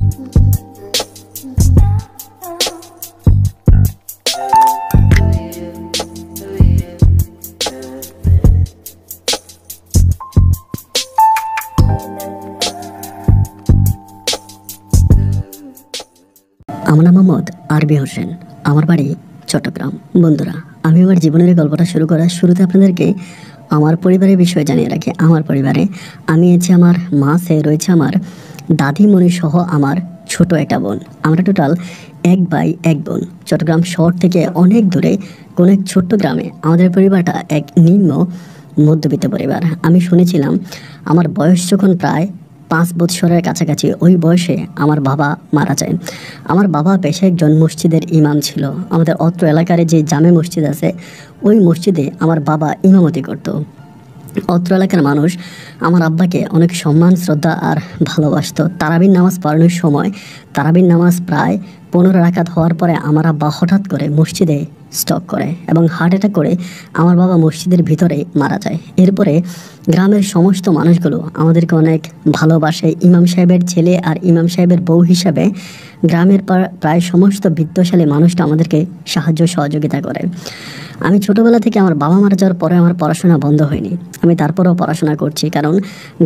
আমার নাম মোহাম্মদ আরবি হোসেন, আমার বাড়ি চট্টগ্রাম। বন্ধুরা, আমি আমার জীবনের গল্পটা শুরু করার শুরুতে আপনাদেরকে আমার পরিবারের বিষয়ে জানিয়ে রাখি। আমার পরিবারে আমি আছি, আমার মা সে রয়েছে, আমার দাদিমণি সহ আমার ছোট একটা বোন। আমরা টোটাল 1 ভাই 1 বোন। চট্টগ্রাম শহর থেকে অনেক দূরে কোনো এক ছোট্ট গ্রামে আমাদের পরিবারটা এক নিম্ন মধ্যবিত্ত পরিবার। আমি শুনেছিলাম আমার বয়স যখন প্রায় 5 বছরের কাছাকাছি, ওই বয়সে আমার বাবা মারা যায়। আমার বাবা পেশায় একজন মসজিদের ইমাম ছিল। আমাদের অত্র এলাকার যে জামে মসজিদ আছে, ওই মসজিদে আমার বাবা ইমামতি করত। অত্র এলাকার মানুষ আমার আব্বাকে অনেক সম্মান, শ্রদ্ধা আর ভালোবাসত। তারাবির নামাজ পড়ানোর সময় তারাবির নামাজ প্রায় 15 রাকাত হওয়ার পরে আমার আব্বা হঠাৎ করে মসজিদে স্ট্রোক করে এবং হার্ট অ্যাটাক করে আমার বাবা মসজিদের ভিতরে মারা যায়। এরপরে গ্রামের সমস্ত মানুষগুলো আমাদেরকে অনেক ভালোবাসে। ইমাম সাহেবের ছেলে আর ইমাম সাহেবের বউ হিসাবে গ্রামের প্রায় সমস্ত বিত্তশালী মানুষটা আমাদেরকে সাহায্য সহযোগিতা করে। আমি ছোটোবেলা থেকে আমার বাবা মারা যাওয়ার পরে আমার পড়াশোনা বন্ধ হয়নি। আমি তারপরেও পড়াশোনা করছি, কারণ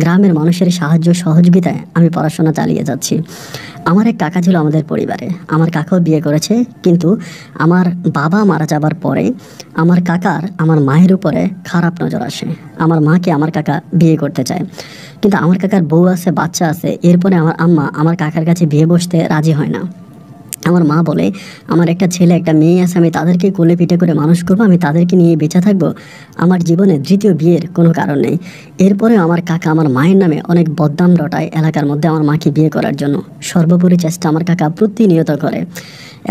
গ্রামের মানুষের সাহায্য সহযোগিতায় আমি পড়াশোনা চালিয়ে যাচ্ছি। আমার এক কাকা ছিল আমাদের পরিবারে। আমার কাকাও বিয়ে করেছে, কিন্তু আমার বাবা মারা যাবার পরে আমার কাকার আমার মায়ের উপরে খারাপ নজর আসে। আমার মাকে আমার কাকা বিয়ে করতে চায়, কিন্তু আমার কাকার বউ আছে, বাচ্চা আছে। এরপরে আমার আম্মা আমার কাকার কাছে বিয়ে বসতে রাজি হয় না। আমার মা বলে, আমার একটা ছেলে একটা মেয়ে আছে, আমি তাদেরকে কোলে পিঠে করে মানুষ করবো, আমি তাদেরকে নিয়ে বেঁচে থাকবো, আমার জীবনে দ্বিতীয় বিয়ের কোনো কারণ নেই। এরপরে আমার কাকা আমার মায়ের নামে অনেক বদনাম রটায় এলাকার মধ্যে আমার মাকে বিয়ে করার জন্য। সর্বোপরি চেষ্টা আমার কাকা প্রতিনিয়ত করে,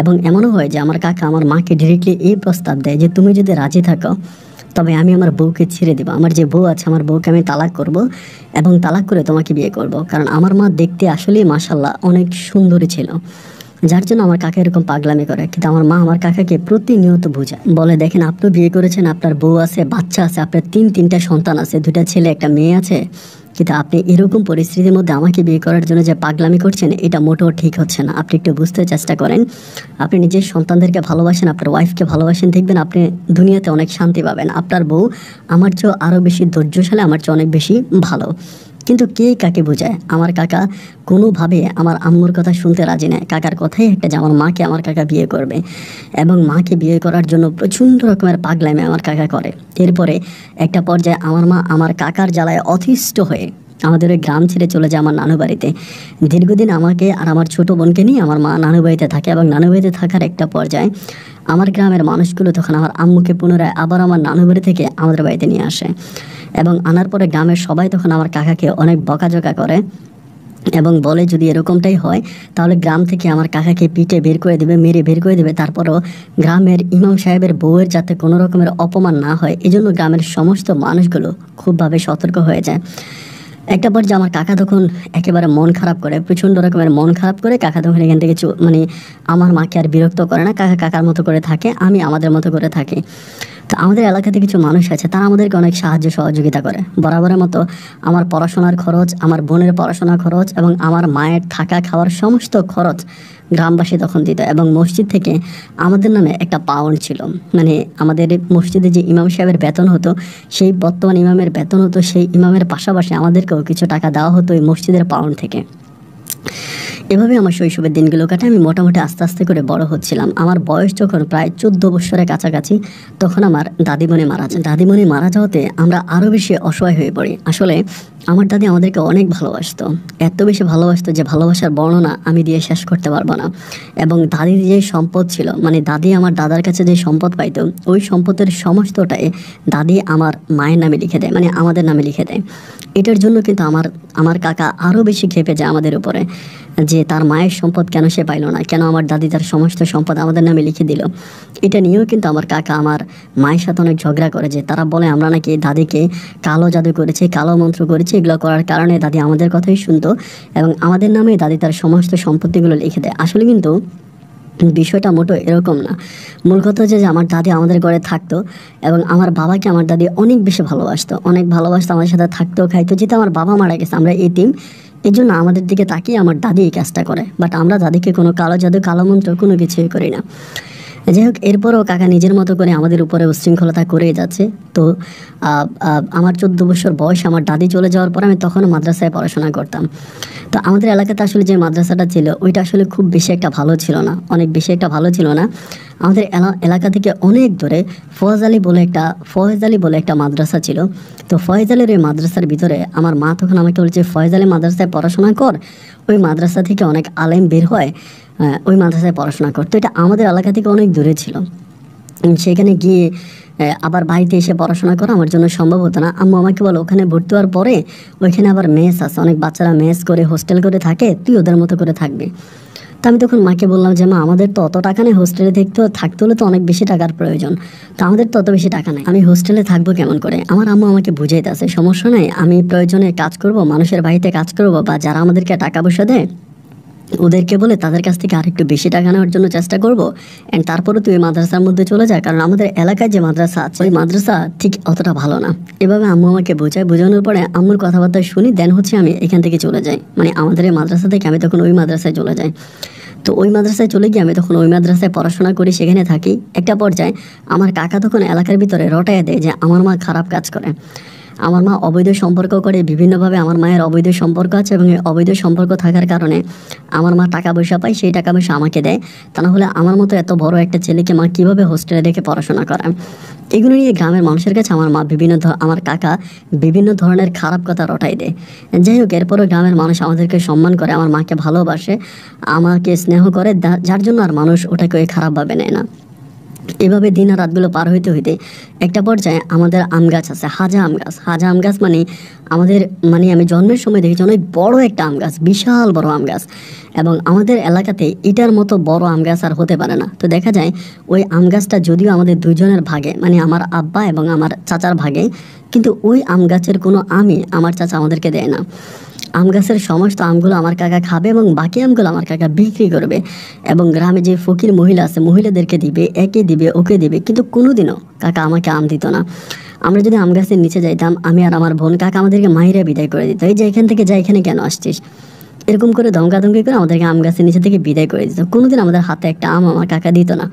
এবং এমনও হয় যে আমার কাকা আমার মাকে ডিরেক্টলি এই প্রস্তাব দেয় যে তুমি যদি রাজি থাকো তবে আমি আমার বউকে ছেড়ে দেবো। আমার যে বউ আছে, আমার বউকে আমি তালাক করব এবং তালাক করে তোমাকে বিয়ে করব। কারণ আমার মা দেখতে আসলেই মাশাল্লাহ অনেক সুন্দরী ছিল, যার জন্য আমার কাকা এরকম পাগলামি করে। কিন্তু আমার মা আমার কাকাকে প্রতিনিয়ত বোঝায়, বলে দেখেন আপনি বিয়ে করেছেন, আপনার বউ আছে, বাচ্চা আছে, আপনার 3টা সন্তান আছে, 2টা ছেলে একটা মেয়ে আছে, কিন্তু আপনি এরকম পরিস্থিতির মধ্যে আমাকে বিয়ে করার জন্য যে পাগলামি করছেন, এটা মোটেও ঠিক হচ্ছে না। আপনি একটু বুঝতে চেষ্টা করেন। আপনি নিজের সন্তানদেরকে ভালোবাসেন, আপনার ওয়াইফকে ভালোবাসেন, দেখবেন আপনি দুনিয়াতে অনেক শান্তি পাবেন। আপনার বউ আমার চেয়েও আরও বেশি ধৈর্যশালী, আমার চেয়ে অনেক বেশি ভালো। কিন্তু কে কাকে বোঝায়? আমার কাকা কোনোভাবে আমার আম্মুর কথা শুনতে রাজি নয়। কাকার কথাই একটা যে আমার মাকে আমার কাকা বিয়ে করবে, এবং মাকে বিয়ে করার জন্য প্রচণ্ড রকমের পাগলামি আমার কাকা করে। এরপরে একটা পর্যায়ে আমার মা আমার কাকার জ্বালায় অতিষ্ঠ হয়ে আমাদের ওই গ্রাম ছেড়ে চলে যায় আমার নানু বাড়িতে। দীর্ঘদিন আমাকে আর আমার ছোটো বোনকে নিয়ে আমার মা নানু বাড়িতে থাকে, এবং নানু বাড়িতে থাকার একটা পর্যায়ে আমার গ্রামের মানুষগুলো তখন আমার আম্মুকে পুনরায় আবার আমার নানু বাড়ি থেকে আমাদের বাড়িতে নিয়ে আসে, এবং আনার পরে গ্রামের সবাই তখন আমার কাকাকে অনেক বকাঝকা করে এবং বলে যদি এরকমটাই হয় তাহলে গ্রাম থেকে আমার কাকাকে পিটে বের করে দেবে, মেরে বের করে দেবে। তারপরও গ্রামের ইমাম সাহেবের বউয়ের যাতে কোনো রকমের অপমান না হয়, এজন্য গ্রামের সমস্ত মানুষগুলো খুবভাবে সতর্ক হয়ে যায়। একটা পর্যায়ে আমার কাকা তখন একেবারে মন খারাপ করে, প্রচণ্ড রকমের মন খারাপ করে। কাকা তখন এখান থেকে মানে আমার মাকে আর বিরক্ত করে না, কাকা কাকার মতো করে থাকে, আমি আমাদের মতো করে থাকি। তো আমাদের এলাকাতে কিছু মানুষ আছে, তারা আমাদেরকে অনেক সাহায্য সহযোগিতা করে। বরাবরের মতো আমার পড়াশোনার খরচ, আমার বোনের পড়াশোনার খরচ এবং আমার মায়ের থাকা খাওয়ার সমস্ত খরচ গ্রামবাসী তখন দিত। এবং মসজিদ থেকে আমাদের নামে একটা পাউন্ড ছিল, মানে আমাদের মসজিদে যে ইমাম সাহেবের বেতন হতো, সেই বর্তমান ইমামের বেতন হতো, সেই ইমামের পাশাপাশি আমাদেরকেও কিছু টাকা দেওয়া হতো এই মসজিদের পাউন্ড থেকে। এভাবে আমার শৈশবের দিনগুলো কাটে। আমি মোটামুটি আস্তে আস্তে করে বড় হচ্ছিলাম। আমার বয়স যখন প্রায় 14 বছরের কাছাকাছি, তখন আমার দাদিমণি মারা যায়। দাদিমণি মারা যাওয়াতে আমরা আরও বেশি অসহায় হয়ে পড়ি। আসলে আমার দাদি আমাদেরকে অনেক ভালোবাসতো, এত বেশি ভালোবাসতো যে ভালোবাসার বর্ণনা আমি দিয়ে শেষ করতে পারবো না। এবং দাদির যে সম্পদ ছিল, মানে দাদি আমার দাদার কাছে যে সম্পদ পাইতো, ওই সম্পদের সমস্তটাই দাদি আমার মায়ের নামে লিখে দেয়, মানে আমাদের নামে লিখে দেয়। এটার জন্য কিন্তু আমার কাকা আরও বেশি ক্ষেপে যায় আমাদের উপরে, যে তার মায়ের সম্পদ কেন সে পাইল না, কেন আমার দাদি তার সমস্ত সম্পদ আমাদের নামে লিখে দিল। এটা নিয়েও কিন্তু আমার কাকা আমার মায়ের সাথে অনেক ঝগড়া করে, যে তারা বলে আমরা নাকি দাদিকে কালো জাদু করেছি, কালো মন্ত্র করেছি। এগুলো করার কারণে দাদি আমাদের কথাই শুনতো এবং আমাদের নামে দাদি তার সমস্ত সম্পত্তিগুলো লিখে দেয়। আসলে কিন্তু বিষয়টা মোটো এরকম না। মূল কথা হচ্ছে যে আমার দাদি আমাদের ঘরে থাকতো এবং আমার বাবাকে আমার দাদি অনেক বেশি ভালোবাসতো, অনেক ভালোবাসতো, আমাদের সাথে থাকতো, খাইতো। যেহেতু আমার বাবা মারা গেছে, আমরা এতিম, এই জন্য আমাদের দিকে তাকিয়ে আমার দাদি এই কাজটা করে, বাট আমরা দাদিকে কোনো কালো জাদু কালো মন্ত্র কোনো কিছুই করি না। যাই হোক, এরপরও কাকা নিজের মতো করে আমাদের উপরে উচ্ছৃঙ্খলতা করেই যাচ্ছে। তো আমার 14 বছর বয়স, আমার দাদি চলে যাওয়ার পর আমি তখনও মাদ্রাসায় পড়াশোনা করতাম। তো আমাদের এলাকাতে আসলে যে মাদ্রাসাটা ছিল ওইটা আসলে খুব বেশি একটা ভালো ছিল না, অনেক বেশি একটা ভালো ছিল না। আমাদের এলাকা থেকে অনেক দূরে ফয়েজ আলী বলে একটা মাদ্রাসা ছিল। তো ফয়েজ আলীর ওই মাদ্রাসার ভিতরে আমার মা তখন আমাকে বলছে, ফয়েজ আলী মাদ্রাসায় পড়াশোনা কর, ওই মাদ্রাসা থেকে অনেক আলেম বের হয়, ওই মাদ্রাসায় পড়াশোনা কর। তো এটা আমাদের এলাকা থেকে অনেক দূরে ছিল, সেখানে গিয়ে আবার বাড়িতে এসে পড়াশোনা করা আমার জন্য সম্ভব হতো না। আম্মু আমাকে বলো, ওখানে ভর্তি হওয়ার পরে ওইখানে আবার মেস আছে, অনেক বাচ্চারা মেস করে হোস্টেল করে থাকে, তুই ওদের মতো করে থাকবি। তো আমি তখন মাকে বললাম যে মা, আমাদের তো অত টাকা নেই, হোস্টেলে থাকতে হলে তো অনেক বেশি টাকার প্রয়োজন, তো আমাদের তো অত বেশি টাকা নেই, আমি হোস্টেলে থাকবো কেমন করে। আমার আম্মু আমাকে বুঝাইতেছে, সমস্যা নেই, আমি প্রয়োজনে কাজ করব, মানুষের বাড়িতে কাজ করব, বা যারা আমাদেরকে টাকা পয়সা দেয় ওদেরকে বলে তাদের কাছ থেকে আরেকটু বেশি টাকা নেওয়ার জন্য চেষ্টা করবো, অ্যান্ড তারপরে তুই মাদ্রাসার মধ্যে চলে যায়, কারণ আমাদের এলাকায় যে মাদ্রাসা আছে ওই মাদ্রাসা ঠিক অতটা ভালো না। এভাবে আম্মু আমাকে বোঝানোর পরে আম্মুর কথাবার্তা শুনি, দেন হচ্ছে আমি এখান থেকে চলে যাই, মানে আমাদের এই মাদ্রাসা থেকে আমি তখন ওই মাদ্রাসায় চলে যাই। তো ওই মাদ্রাসায় চলে গিয়ে আমি তখন ওই মাদ্রাসায় পড়াশোনা করি, সেখানে থাকি। একটা পর্যায়ে আমার কাকা তখন এলাকার ভিতরে রটাইয়া দেয় যে আমার মা খারাপ কাজ করে, আমার মা অবৈধ সম্পর্ক করে, বিভিন্নভাবে আমার মায়ের অবৈধ সম্পর্ক আছে, এবং এই অবৈধ সম্পর্ক থাকার কারণে আমার মা টাকা পয়সা পায়, সেই টাকা পয়সা আমাকে দেয়, তা না হলে আমার মতো এত বড় একটা ছেলেকে মা কীভাবে হোস্টেলে রেখে পড়াশোনা করায়। এগুলো নিয়ে গ্রামের মানুষের কাছে আমার মা আমার কাকা বিভিন্ন ধরনের খারাপ কথা রটাই দেয়। যাই হোক, এরপরও গ্রামের মানুষ আমাদেরকে সম্মান করে, আমার মাকে ভালোবাসে, আমাকে স্নেহ করে, যার জন্য আর মানুষ ওটাকে খারাপভাবে নেয় না। এভাবে দিন আর রাতগুলো পার হইতে হইতে একটা পর্যায়ে আমাদের আম গাছ আছে, হাজা আম গাছ মানে আমি জন্মের সময় দেখেছি অনেক বড় একটা আম গাছ, বিশাল বড় আম গাছ, এবং আমাদের এলাকাতে এটার মতো বড় আম গাছ আর হতে পারে না। তো দেখা যায় ওই আম গাছটা যদিও আমাদের দুইজনের ভাগে, মানে আমার আব্বা এবং আমার চাচার ভাগে, কিন্তু ওই আম গাছের কোনো আমই আমার চাচা আমাদেরকে দেয় না। আম গাছের সমস্ত আমগুলো আমার কাকা খাবে এবং বাকি আমগুলো আমার কাকা বিক্রি করবে, এবং গ্রামে যে ফকির মহিলা আছে মহিলাদেরকে দিবে, একে দিবে, ওকে দিবে, কিন্তু কোনোদিনও কাকা আমাকে আম দিত না। আমরা যদি আম গাছের নিচে যাইতাম, আমি আর আমার বোন, কাকা আমাদেরকে মাইরা বিদায় করে দিত, এই যে এখান থেকে যা, এখানে কেন আসছিস, এরকম করে ধমকাধমকি করে আমাদেরকে আম গাছের নিচে থেকে বিদায় করে দিত। কোনোদিন আমাদের হাতে একটা আম আমার কাকা দিত না।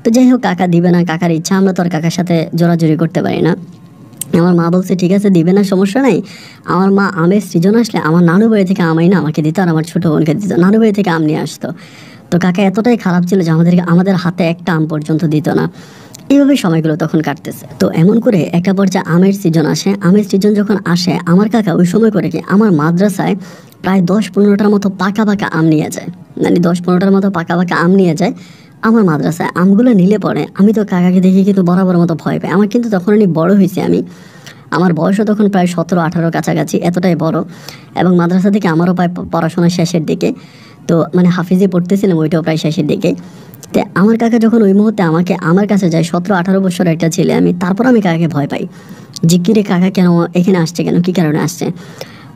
তো যাই হোক, কাকা দিবে না, কাকার ইচ্ছা, আমরা তো আর কাকার সাথে জোরাজুরি করতে পারি না। আমার মা বলছে ঠিক আছে দিবে না, সমস্যা নাই। আমার মা আমের সিজন আসলে আমার নানু বাড়ি থেকে আম না আমাকে দিত, আর আমার ছোটো বোনকে দিত, নানু বাড়ি থেকে আম নিয়ে আসতো। তো কাকা এতটাই খারাপ ছিল যে আমাদের হাতে একটা আম পর্যন্ত দিত না। এইভাবে সময়গুলো তখন কাটতেছে। তো এমন করে একটা পর্যায়ে আমের সিজন আসে। আমের সিজন যখন আসে, আমার কাকা ওই সময় করে কি আমার মাদ্রাসায় প্রায় 10-15টার মতো পাকা পাকা আম নিয়ে যায়, মানে 10-15টার মতো পাকা পাকা আম নিয়ে যায় আমার মাদ্রাসায়। আমগুলো নিলে পরে আমি তো কাকাকে দেখে কিন্তু বরাবর মতো ভয় পাই। আমার কিন্তু তখন অনেক বড় হয়েছে, আমার বয়সও তখন প্রায় 17-18 কাছাকাছি, এতটাই বড়, এবং মাদ্রাসা থেকে আমারও প্রায় পড়াশোনা শেষের দিকে, তো মানে হাফিজে পড়তেছিলাম, ওইটাও প্রায় শেষের দিকে। তো আমার কাকা যখন ওই মুহূর্তে আমার কাছে যায়, 17-18 বছর একটা ছেলে আমি, তারপর আমি কাকাকে ভয় পাই যে কিরে কাকা কেন এখানে আসছে, কেন কী কারণে আসছে।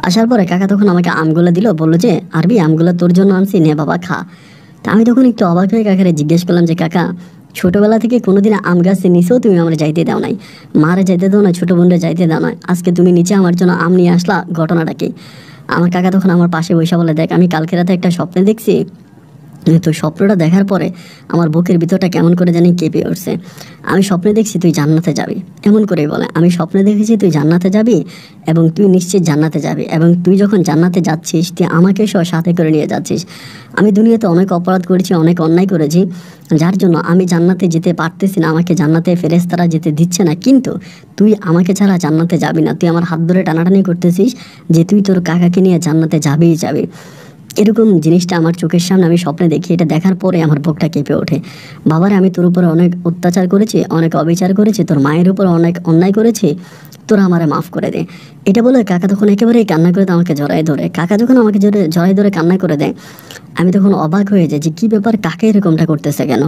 আসার পরে কাকা তখন আমাকে আমগুলো দিল, বললো যে আরবি আমগুলো তোর জন্য আনছি, নে বাবা খা। তা আমি তখন একটু অবাক হয়ে কাকারে জিজ্ঞেস করলাম যে কাকা, ছোটোবেলা থেকে কোনোদিন আম গাছে নিচেও তুমি আমার যাইতে দাও নাই, মারে যাইতে দাও না, ছোটো বোনরা যাইতে দাও না, আজকে তুমি নিচে আমার জন্য আম নিয়ে আসলা, ঘটনাটা কি? আমার কাকা তখন আমার পাশে বসে বলে, দেখ আমি কালকে রাতে একটা স্বপ্নে দেখছি, তো স্বপ্নটা দেখার পরে আমার বুকের ভিতরটা কেমন করে জানি কেঁপে উঠছে। আমি স্বপ্নে দেখছি তুই জান্নাতে যাবি, এমন করেই বলে, আমি স্বপ্নে দেখেছি তুই জান্নাতে যাবি, এবং তুই নিশ্চিত জান্নাতে যাবি, এবং তুই যখন জান্নাতে যাচ্ছিস তুই আমাকে সহ সাথে করে নিয়ে যাচ্ছিস। আমি দুনিয়াতে অনেক অপরাধ করেছি, অনেক অন্যায় করেছি, যার জন্য আমি জান্নাতে যেতে পারতেছি না, আমাকে জান্নাতে ফেরেশতারা যেতে দিচ্ছে না, কিন্তু তুই আমাকে ছাড়া জান্নাতে যাবি না, তুই আমার হাত ধরে টানাটানি করতেছিস যে তুই তোর কাকাকে নিয়ে জান্নাতে যাবেই যাবে। এরকম জিনিসটা আমার চোখের সামনে আমি স্বপ্নে দেখি। এটা দেখার পরে আমার বুকটা কেঁপে ওঠে। বাবারে, আমি তোর উপরে অনেক অত্যাচার করেছি, অনেক অবিচার করেছি, তোর মায়ের উপর অনেক অন্যায় করেছি, তোরা আমারে মাফ করে দে। এটা বলে কাকা তখন একেবারেই কান্না করে আমাকে জড়াই ধরে। কাকা যখন আমাকে জড়াই ধরে কান্না করে দেয়, আমি তখন অবাক হয়ে যাই যে কী ব্যাপার, কাকে এরকমটা করতেছে কেন।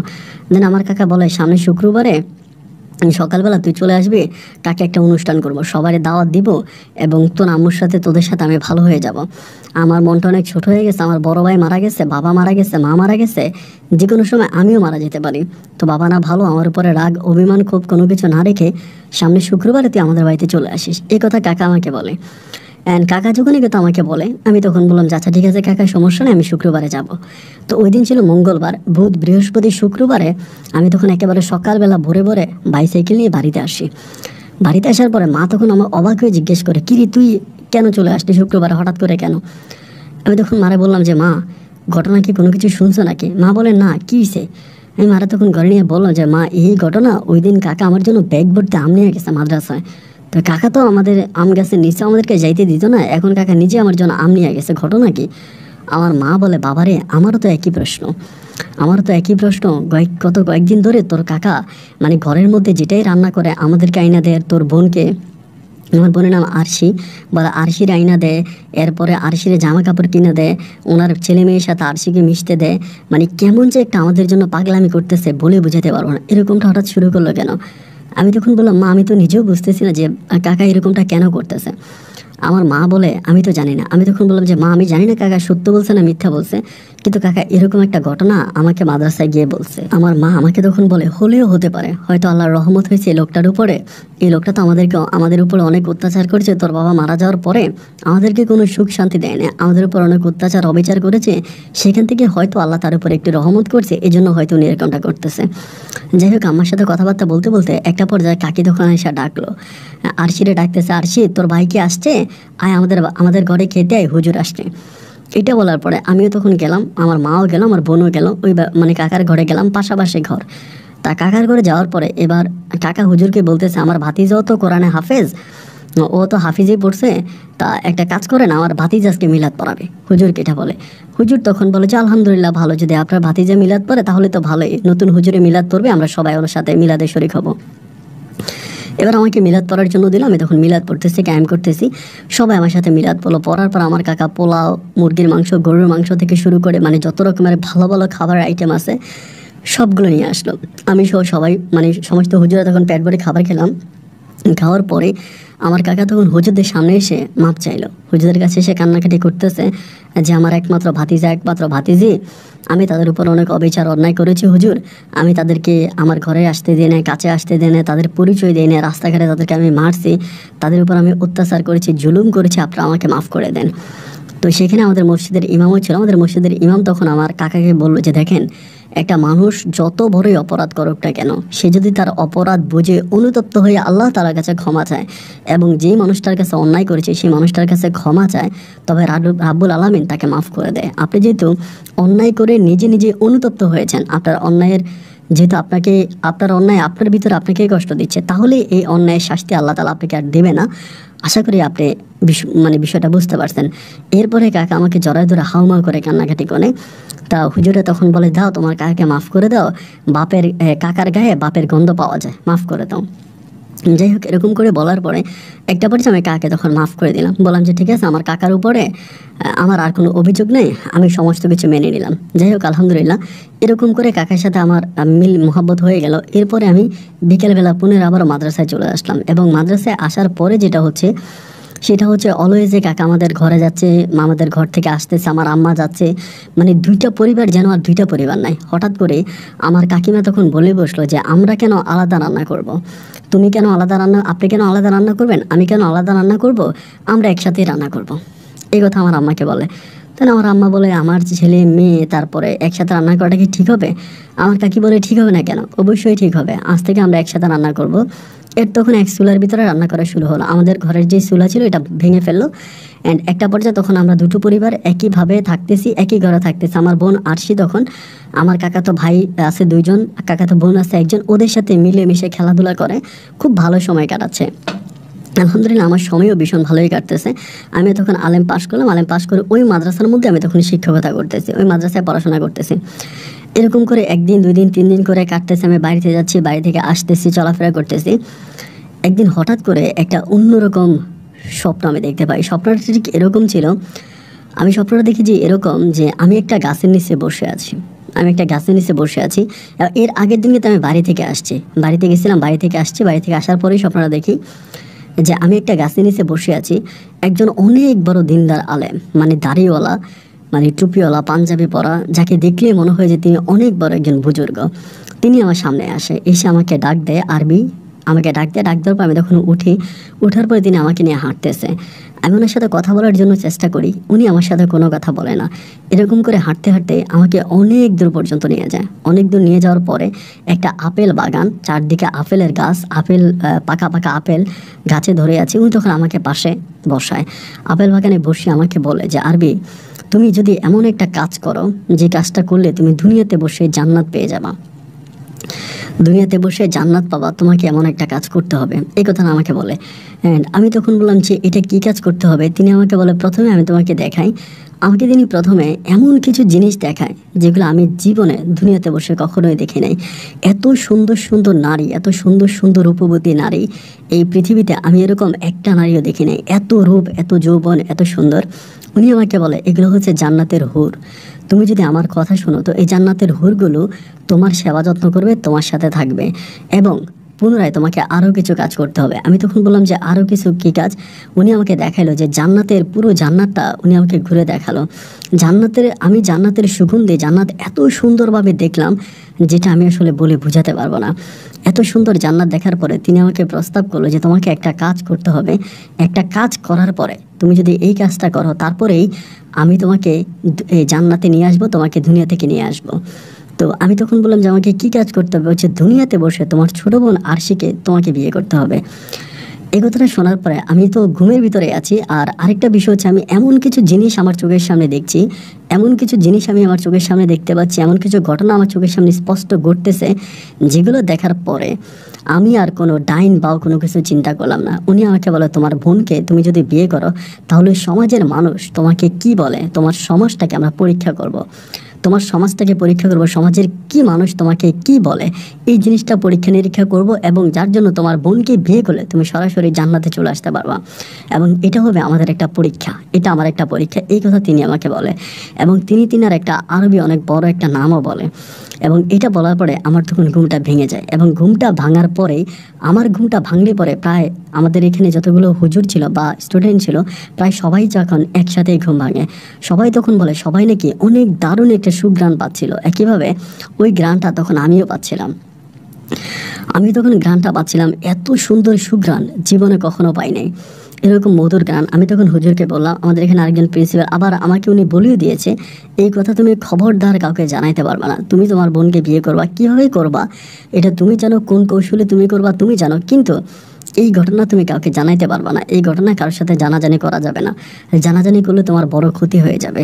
দেন আমার কাকা বলে, সামনে শুক্রবারে সকালবেলা তুই চলে আসবি, তাকে একটা অনুষ্ঠান করব, সবারই দাওয়াত দিব, এবং তোর আম্মুর সাথে তোদের সাথে আমি ভালো হয়ে যাব। আমার মনটা অনেক ছোট হয়ে গেছে, আমার বড় ভাই মারা গেছে, বাবা মারা গেছে, মা মারা গেছে, যে কোনো সময় আমিও মারা যেতে পারি। তো বাবা না ভালো, আমার উপরে রাগ অভিমান খুব কোনো কিছু না রেখে সামনে শুক্রবারে তুই আমাদের বাড়িতে চলে আসিস, এই কথা কাকা আমাকে বলে। অ্যান্ড কাকা যখন কিন্তু আমাকে বলে, আমি তখন বললাম যে আচ্ছা ঠিক আছে কাকা, সমস্যা নেই, আমি শুক্রবারে যাব। তো ওই দিন ছিল মঙ্গলবার, বুধ, বৃহস্পতি, শুক্রবারে আমি তখন একেবারে সকালবেলা ভোরে ভোরে বাইসাইকেল নিয়ে বাড়িতে আসি। বাড়িতে আসার পরে মা তখন আমার অবাক হয়ে জিজ্ঞেস করে, কিরে তুই কেন চলে আসলি শুক্রবারে, হঠাৎ করে কেন? আমি তখন মারে বললাম যে মা, ঘটনা কি কোনো কিছু শুনছো নাকি? মা বলে না, কী হয়েছে? আমি মারা তখন ঘরে নিয়ে বললাম যে মা, এই ঘটনা, ওই দিন কাকা আমার জন্য ব্যাগ ভর্তি আম নিয়ে গেছে মাদ্রাসায়। তো কাকা তো আমাদের আম গাছের নিচে আমাদেরকে যাইতে দিত না, এখন কাকা নিজে আমার জন্য আম নিয়ে গেছে, ঘটনা কি? আমার মা বলে, বাবারে, আমারও তো একই প্রশ্ন, আমারও তো একই প্রশ্ন। কয়েকদিন ধরে তোর কাকা মানে ঘরের মধ্যে যেটাই রান্না করে আমাদেরকে আইনা দেয়, তোর বোনকে, আমার বোনের নাম আরশি, বলে আরশির আইনা দেয়, এরপরে আরশিরে জামা কাপড় কিনে দেয়, ওনার ছেলে মেয়ের সাথে আরশিকে মিশতে দেয়। মানে কেমন যে একটা আমাদের জন্য পাগলামি করতেছে বলে বুঝাতে পারবো না, এরকমটা হঠাৎ শুরু করলো কেন? আমি তখন বললাম মা, আমি তো নিজেও বুঝতেছি না যে কাকা এরকমটা কেন করতেছে। আমার মা বলে, আমি তো জানি না। আমি তখন বললাম যে মা, আমি জানি না কাকা সত্য বলছে না মিথ্যা বলছে, কিন্তু কাকা এরকম একটা ঘটনা আমাকে মাদ্রাসায় গিয়ে বলছে। আমার মা আমাকে তখন বলে, হলেও হতে পারে, হয়তো আল্লাহর রহমত হয়েছে এই লোকটার উপরে। এই লোকটা তো আমাদের উপরে অনেক অত্যাচার করেছে, তোর বাবা মারা যাওয়ার পরে আমাদেরকে কোনো সুখ শান্তি দেয় না, আমাদের উপর অনেক অত্যাচার অবিচার করেছে, সেখান থেকে হয়তো আল্লাহ তার উপরে একটু রহমত করছে, এই জন্য হয়তো উনি এরকমটা করতেছে। যাই হোক, আমার সাথে কথাবার্তা বলতে বলতে একটা পর্যায়ে কাকি তখন এসে ডাকলো, আরশিরে ডাকতেছে, আরশি তোর ভাই কি আসছে, আয় আমাদের ঘরে খেতে আয়, হুজুর আসছে। এটা বলার পরে আমিও তখন গেলাম, আমার মাও গেল, আমার বোনও গেল, ওই মানে কাকার ঘরে গেলাম, পাশাপাশি ঘর। তা কাকার ঘরে যাওয়ার পরে এবার কাকা হুজুরকে বলতেছে, আমার ভাতিজাও তো কোরআনে হাফেজ, ও তো হাফিজেই পড়ছে, তা একটা কাজ করে না, আমার ভাতিজাকে মিলাদ পড়াবে। হুজুরকে এটা বলে। হুজুর তখন বলে যে আলহামদুলিল্লাহ, ভালো, যদি আপনার ভাতিজা মিলাদ পড়ে তাহলে তো ভালোই, নতুন হুজুরে মিলাদ পড়বে, আমরা সবাই ওর সাথে মিলাদে শরীক হব। এবার আমাকে মিলাদ পড়ার জন্য দিল, আমি তখন মিলাদ পড়তেছি, কায়েম করতেছি, সবাই আমার সাথে মিলাদ পড়লো। পড়ার পর আমার কাকা পোলাও, মুরগির মাংস, গরুর মাংস থেকে শুরু করে মানে যত রকমের ভালো ভালো খাবার আইটেম আছে সবগুলো নিয়ে আসলো। আমি সহ সবাই মানে সমস্ত হুজুরা তখন পেট ভরে খাবার খেলাম। খাওয়ার পরে আমার কাকা তখন হুজুরদের সামনে এসে মাপ চাইলো, হুজুরদের কাছে এসে কান্নাকাটি করতেছে যে আমার একমাত্র ভাতিজা, একমাত্র ভাতিজি, আমি তাদের উপর অনেক অবিচার অন্যায় করেছি হুজুর, আমি তাদেরকে আমার ঘরে আসতে দিই না, কাছে আসতে দিই না, তাদের পরিচয় দিই না, রাস্তাঘাটে তাদেরকে আমি মারছি, তাদের উপর আমি অত্যাচার করেছি, জুলুম করেছি, আপনারা আমাকে মাফ করে দেন। তো সেখানে আমাদের মসজিদের ইমামও ছিল, আমাদের মসজিদের ইমাম তখন আমার কাকাকে বললো যে দেখেন, একটা মানুষ যত বড়ই অপরাধ করুক না কেন, সে যদি তার অপরাধ বুঝে অনুতপ্ত হয়ে আল্লাহ তাআলার কাছে ক্ষমা চায় এবং যেই মানুষটার কাছে অন্যায় করেছে সেই মানুষটার কাছে ক্ষমা চায়, তবে রাব্বুল আলামিন তাকে মাফ করে দেয়। আপনি যেহেতু অন্যায় করে নিজে নিজে অনুতপ্ত হয়েছেন, আপনার অন্যায়ের যেহেতু আপনার অন্যায় আপনার ভিতরে আপনাকেই কষ্ট দিচ্ছে, তাহলে এই অন্যায়ের শাস্তি আল্লাহ তাআলা আপনাকে আর দেবে না। আশা করি আপনি বিষয়টা বুঝতে পারছেন। এরপরে কাকা আমাকে জড়ায় ধরে হাউমাউ করে কান্নাকাটি করে। তা হুজুরে তখন বলে, দাও তোমার কাকাকে মাফ করে দাও, কাকার গায়ে বাপের গন্ধ পাওয়া যায়, মাফ করে দাও। যাই হোক, এরকম করে বলার পরে একটা পর্যায়ে আমি কাকাকে তখন মাফ করে দিলাম, বললাম যে ঠিক আছে, আমার কাকার উপরে আমার আর কোনো অভিযোগ নেই, আমি সমস্ত কিছু মেনে নিলাম। যাই হোক, আলহামদুলিল্লাহ, এরকম করে কাকার সাথে আমার মিল মোহাব্বত হয়ে গেল। এরপরে আমি বিকেলবেলা পুনরায় আবার মাদ্রাসায় চলে আসলাম, এবং মাদ্রাসায় আসার পরে সেটা হচ্ছে অলওয়েজ যে কাকা আমাদের ঘরে যাচ্ছে, আমাদের ঘর থেকে আসতেছে, আমার আম্মা যাচ্ছে, মানে দুইটা পরিবার যেন আর দুইটা পরিবার নাই। হঠাৎ করে আমার কাকিমা তখন বলে বসলো যে আমরা কেন আলাদা রান্না করব। আপনি কেন আলাদা রান্না করবেন, আমি কেন আলাদা রান্না করব, আমরা একসাথেই রান্না করব। এই কথা আমার আম্মাকে বলে। তাহলে আমার আম্মা বলে, আমার ছেলে মেয়ে তারপরে একসাথে রান্না করাটা কি ঠিক হবে? আমার কাকি বলে, ঠিক হবে না কেন, অবশ্যই ঠিক হবে, আজ থেকে আমরা একসাথে রান্না করব। এর তখন এক চুলার ভিতরে রান্না করা শুরু হলো। আমাদের ঘরের যে চুলা ছিল এটা ভেঙে ফেললো। অ্যান্ড একটা পর্যায়ে তখন আমরা দুটো পরিবার একইভাবে থাকতেছি, একই ঘরে থাকতেছি। আমার বোন আরশি তখন, আমার কাকাতো ভাই আছে দুইজন, কাকাতো বোন আছে একজন, ওদের সাথে মিলেমিশে খেলাধুলা করে খুব ভালো সময় কাটাচ্ছে। আলহামদুলিল্লাহ, আমার সময়ও ভীষণ ভালোই কাটতেছে। আমি তখন আলেম পাশ করলাম, আলেম পাশ করে ওই মাদ্রাসার মধ্যে আমি তখন শিক্ষকতা করতেছি, ওই মাদ্রাসায় পড়াশোনা করতেছি। এরকম করে একদিন, 2 দিন, 3 দিন করে কাটতেছে। আমি বাড়িতে যাচ্ছি, বাড়ি থেকে আসতেছি, চলাফেরা করতেছি। একদিন হঠাৎ করে একটা অন্যরকম স্বপ্ন আমি দেখতে পাই। স্বপ্নটা ঠিক এরকম ছিল, আমি স্বপ্নটা দেখি যে এরকম, যে আমি একটা গাছের নিচে বসে আছি। এর আগের দিন কিন্তু আমি বাড়ি থেকে আসছি, বাড়িতে গেছিলাম, বাড়ি থেকে আসার পরেই স্বপ্নটা দেখি যে আমি একটা গাছের নিচে বসে আছি। একজন অনেক বড় দিনদার আলেম, মানে দাড়িওয়ালা, মানে টুপিওয়ালা, পাঞ্জাবি পরা, যাকে দেখলে মনে হয় যে তিনি অনেক বড় একজন বুজুর্গ, তিনি আমার সামনে এসে আমাকে ডাক দেয়, ডাক দেওয়ার পর আমি তখন উঠার পরে তিনি আমাকে নিয়ে হাঁটতেছে। আমি ওনার সাথে কথা বলার জন্য চেষ্টা করি, উনি আমার সাথে কোনো কথা বলে না। এরকম করে হাঁটতে হাঁটতে আমাকে অনেক দূর পর্যন্ত নিয়ে যায়। অনেক দূর নিয়ে যাওয়ার পরে একটা আপেল বাগান, চারদিকে আপেলের গাছ, আপেল পাকা পাকা আপেল গাছে ধরে আছে। উনি তখন আমাকে পাশে বসায়, আপেল বাগানে বসে আমাকে বলে যে আরবি, তুমি যদি এমন একটা কাজ করো যে কাজটা করলে তুমি দুনিয়াতে বসে জান্নাত পেয়ে যাবা, দুনিয়াতে বসে জান্নাত পাবা, তোমাকে এমন একটা কাজ করতে হবে, এই কথা আমাকে বলে। অ্যান্ড আমি তখন বললাম যে এটা কী কাজ করতে হবে। তিনি আমাকে বলে প্রথমে আমি তোমাকে দেখাই। আমাকে তিনি প্রথমে এমন কিছু জিনিস দেখায় যেগুলো আমি জীবনে দুনিয়াতে বসে কখনোই দেখি নাই। এত সুন্দর সুন্দর নারী, এত সুন্দর সুন্দর রূপবতী নারী এই পৃথিবীতে আমি এরকম একটা নারীও দেখি নাই। এত রূপ, এত যৌবন, এত সুন্দর। উনি আমাকে বলে এগুলো হচ্ছে জান্নাতের হুর। তুমি যদি আমার কথা শোনো তো এই জান্নাতের হুরগুলো তোমার সেবা যত্ন করবে, তোমার সাথে থাকবে এবং পুনরায় তোমাকে আরও কিছু কাজ করতে হবে। আমি তখন বললাম যে আরও কিছু কী কাজ? উনি আমাকে দেখালো যে জান্নাতের পুরো জান্নাতটা উনি আমাকে ঘুরে দেখালো। আমি জান্নাতের সুগন্ধে জান্নাত এত সুন্দরভাবে দেখলাম যেটা আমি আসলে বলে বোঝাতে পারবো না। এত সুন্দর জান্নাত দেখার পরে তিনি আমাকে প্রস্তাব করলো যে তোমাকে একটা কাজ করতে হবে। একটা কাজ করার পরে তুমি যদি এই কাজটা করো তারপরেই আমি তোমাকে এই জান্নাতে নিয়ে আসবো, তোমাকে দুনিয়া থেকে নিয়ে আসবো। তো আমি তখন বললাম যে আমাকে কী কাজ করতে হবে? হচ্ছে দুনিয়াতে বসে তোমার ছোটো বোন আরশিকে তোমাকে বিয়ে করতে হবে। এই কথাটা শোনার পরে আমি তো ঘুমের ভিতরে আছি। আর আরেকটা বিষয় হচ্ছে আমি এমন কিছু জিনিস আমার চোখের সামনে দেখছি, এমন কিছু জিনিস আমি আমার চোখের সামনে দেখতে পাচ্ছি, এমন কিছু ঘটনা আমার চোখের সামনে স্পষ্ট ঘটতেছে, যেগুলো দেখার পরে আমি আর কোনো ডাইন বা কোনো কিছু চিন্তা করলাম না। উনি আমাকে বলে তোমার বোনকে তুমি যদি বিয়ে করো তাহলে সমাজের মানুষ তোমাকে কি বলে, তোমার সমাজটাকে আমরা পরীক্ষা করব। তোমার সমাজটাকে পরীক্ষা করব, সমাজের কি মানুষ তোমাকে কি বলে এই জিনিসটা পরীক্ষা নিরীক্ষা করব, এবং যার জন্য তোমার বোনকে বিয়ে করলে তুমি সরাসরি জান্নাতে চলে আসতে পারবা, এবং এটা হবে আমাদের একটা পরীক্ষা, এটা আমার একটা পরীক্ষা। এই কথা তিনি আমাকে বলে এবং তিনার একটা আরবি অনেক বড় একটা নামও বলে। এবং এটা বলার পরে আমার তখন ঘুমটা ভেঙে যায় এবং ঘুমটা ভাঙার পরেই আমার ঘুমটা ভাঙলে পরে প্রায় আমাদের এখানে যতগুলো হুজুর ছিল বা স্টুডেন্ট ছিল প্রায় সবাই যখন একসাথেই ঘুম ভাঙে, সবাই তখন বলে সবাই নাকি অনেক দারুণ একটা সুঘ্রাণ পাচ্ছিল। একইভাবে ওই ঘ্রাণটা তখন আমিও পাচ্ছিলাম। আমি তখন ঘ্রাণটা পাচ্ছিলাম, এত সুন্দর সুঘ্রাণ জীবনে কখনো পাই নাই, এরকম মধুর গান। আমি তখন হুজুরকে বললাম, আমাদের এখানে আরেকজন প্রিন্সিপাল আবার আমাকে উনি বলেও দিয়েছে এই কথা তুমি খবরদার কাউকে জানাইতে পারবা না। তুমি তোমার বোনকে বিয়ে করবা, কীভাবে করবা এটা তুমি জানো, কোন কৌশলে তুমি করবা তুমি জানো, কিন্তু এই ঘটনা তুমি কাউকে জানাইতে পারবা না। এই ঘটনা কারোর সাথে জানাজানি করা যাবে না, জানাজানি করলে তোমার বড় ক্ষতি হয়ে যাবে।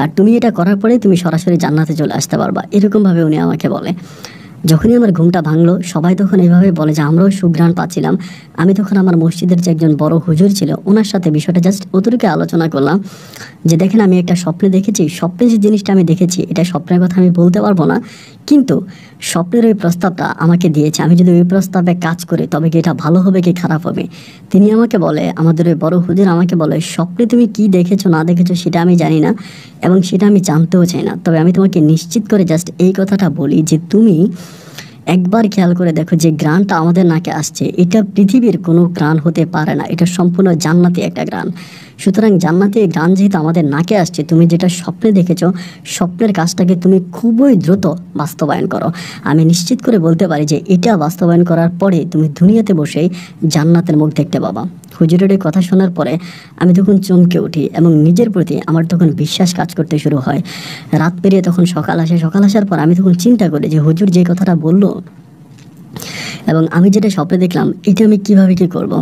আর তুমি এটা করার পরেই তুমি সরাসরি জান্নাতে চলে আসতে পারবা, এরকমভাবে উনি আমাকে বলে। যখনই আমার ঘুমটা ভাঙলো সবাই তখন এইভাবে বলে যে আমরাও সুঘ্রাণ পাচ্ছিলাম। আমি তখন আমার মসজিদের যে একজন বড় হুজুর ছিল ওনার সাথে বিষয়টা জাস্ট অতটুকু আলোচনা করলাম যে দেখেন আমি একটা স্বপ্নে দেখেছি, স্বপ্নে যে জিনিসটা আমি দেখেছি এটা স্বপ্নের কথা আমি বলতে পারবো না, কিন্তু স্বপ্নের ওই প্রস্তাবটা আমাকে দিয়েছে, আমি যদি ওই প্রস্তাবে কাজ করি তবে কি এটা ভালো হবে কি খারাপ হবে। তিনি আমাকে বলে, আমাদের ওই বড় হুজুর আমাকে বলে স্বপ্নে তুমি কি দেখেছো না দেখেছো সেটা আমি জানি না এবং সেটা আমি জানতেও চাই না, তবে আমি তোমাকে নিশ্চিত করে জাস্ট এই কথাটা বলি যে তুমি একবার খেয়াল করে দেখো যে গ্রানটা আমাদের নাকে আসছে এটা পৃথিবীর কোনো গ্রান হতে পারে না, এটা সম্পূর্ণ জান্নাতি একটা গ্রান। সুতরাং জান্নাতি গ্রান যেহেতু আমাদের নাকে আসছে, তুমি যেটা স্বপ্নে দেখেছো স্বপ্নের কাজটাকে তুমি খুবই দ্রুত বাস্তবায়ন করো। আমি নিশ্চিত করে বলতে পারি যে এটা বাস্তবায়ন করার পরে তুমি দুনিয়াতে বসেই জান্নাতের মুখ দেখতে পাবা। হুজুরের এই কথা শোনার পরে আমি তখন চমকে উঠি এবং নিজের প্রতি আমার তখন বিশ্বাস কাজ করতে শুরু হয়। রাত পেরিয়ে তখন সকাল আসে, সকাল আসার পর আমি তখন চিন্তা করি যে হুজুর যে কথাটা বললো এবং আমি যেটা স্বপ্নে দেখলাম এটা আমি কিভাবে কি করব।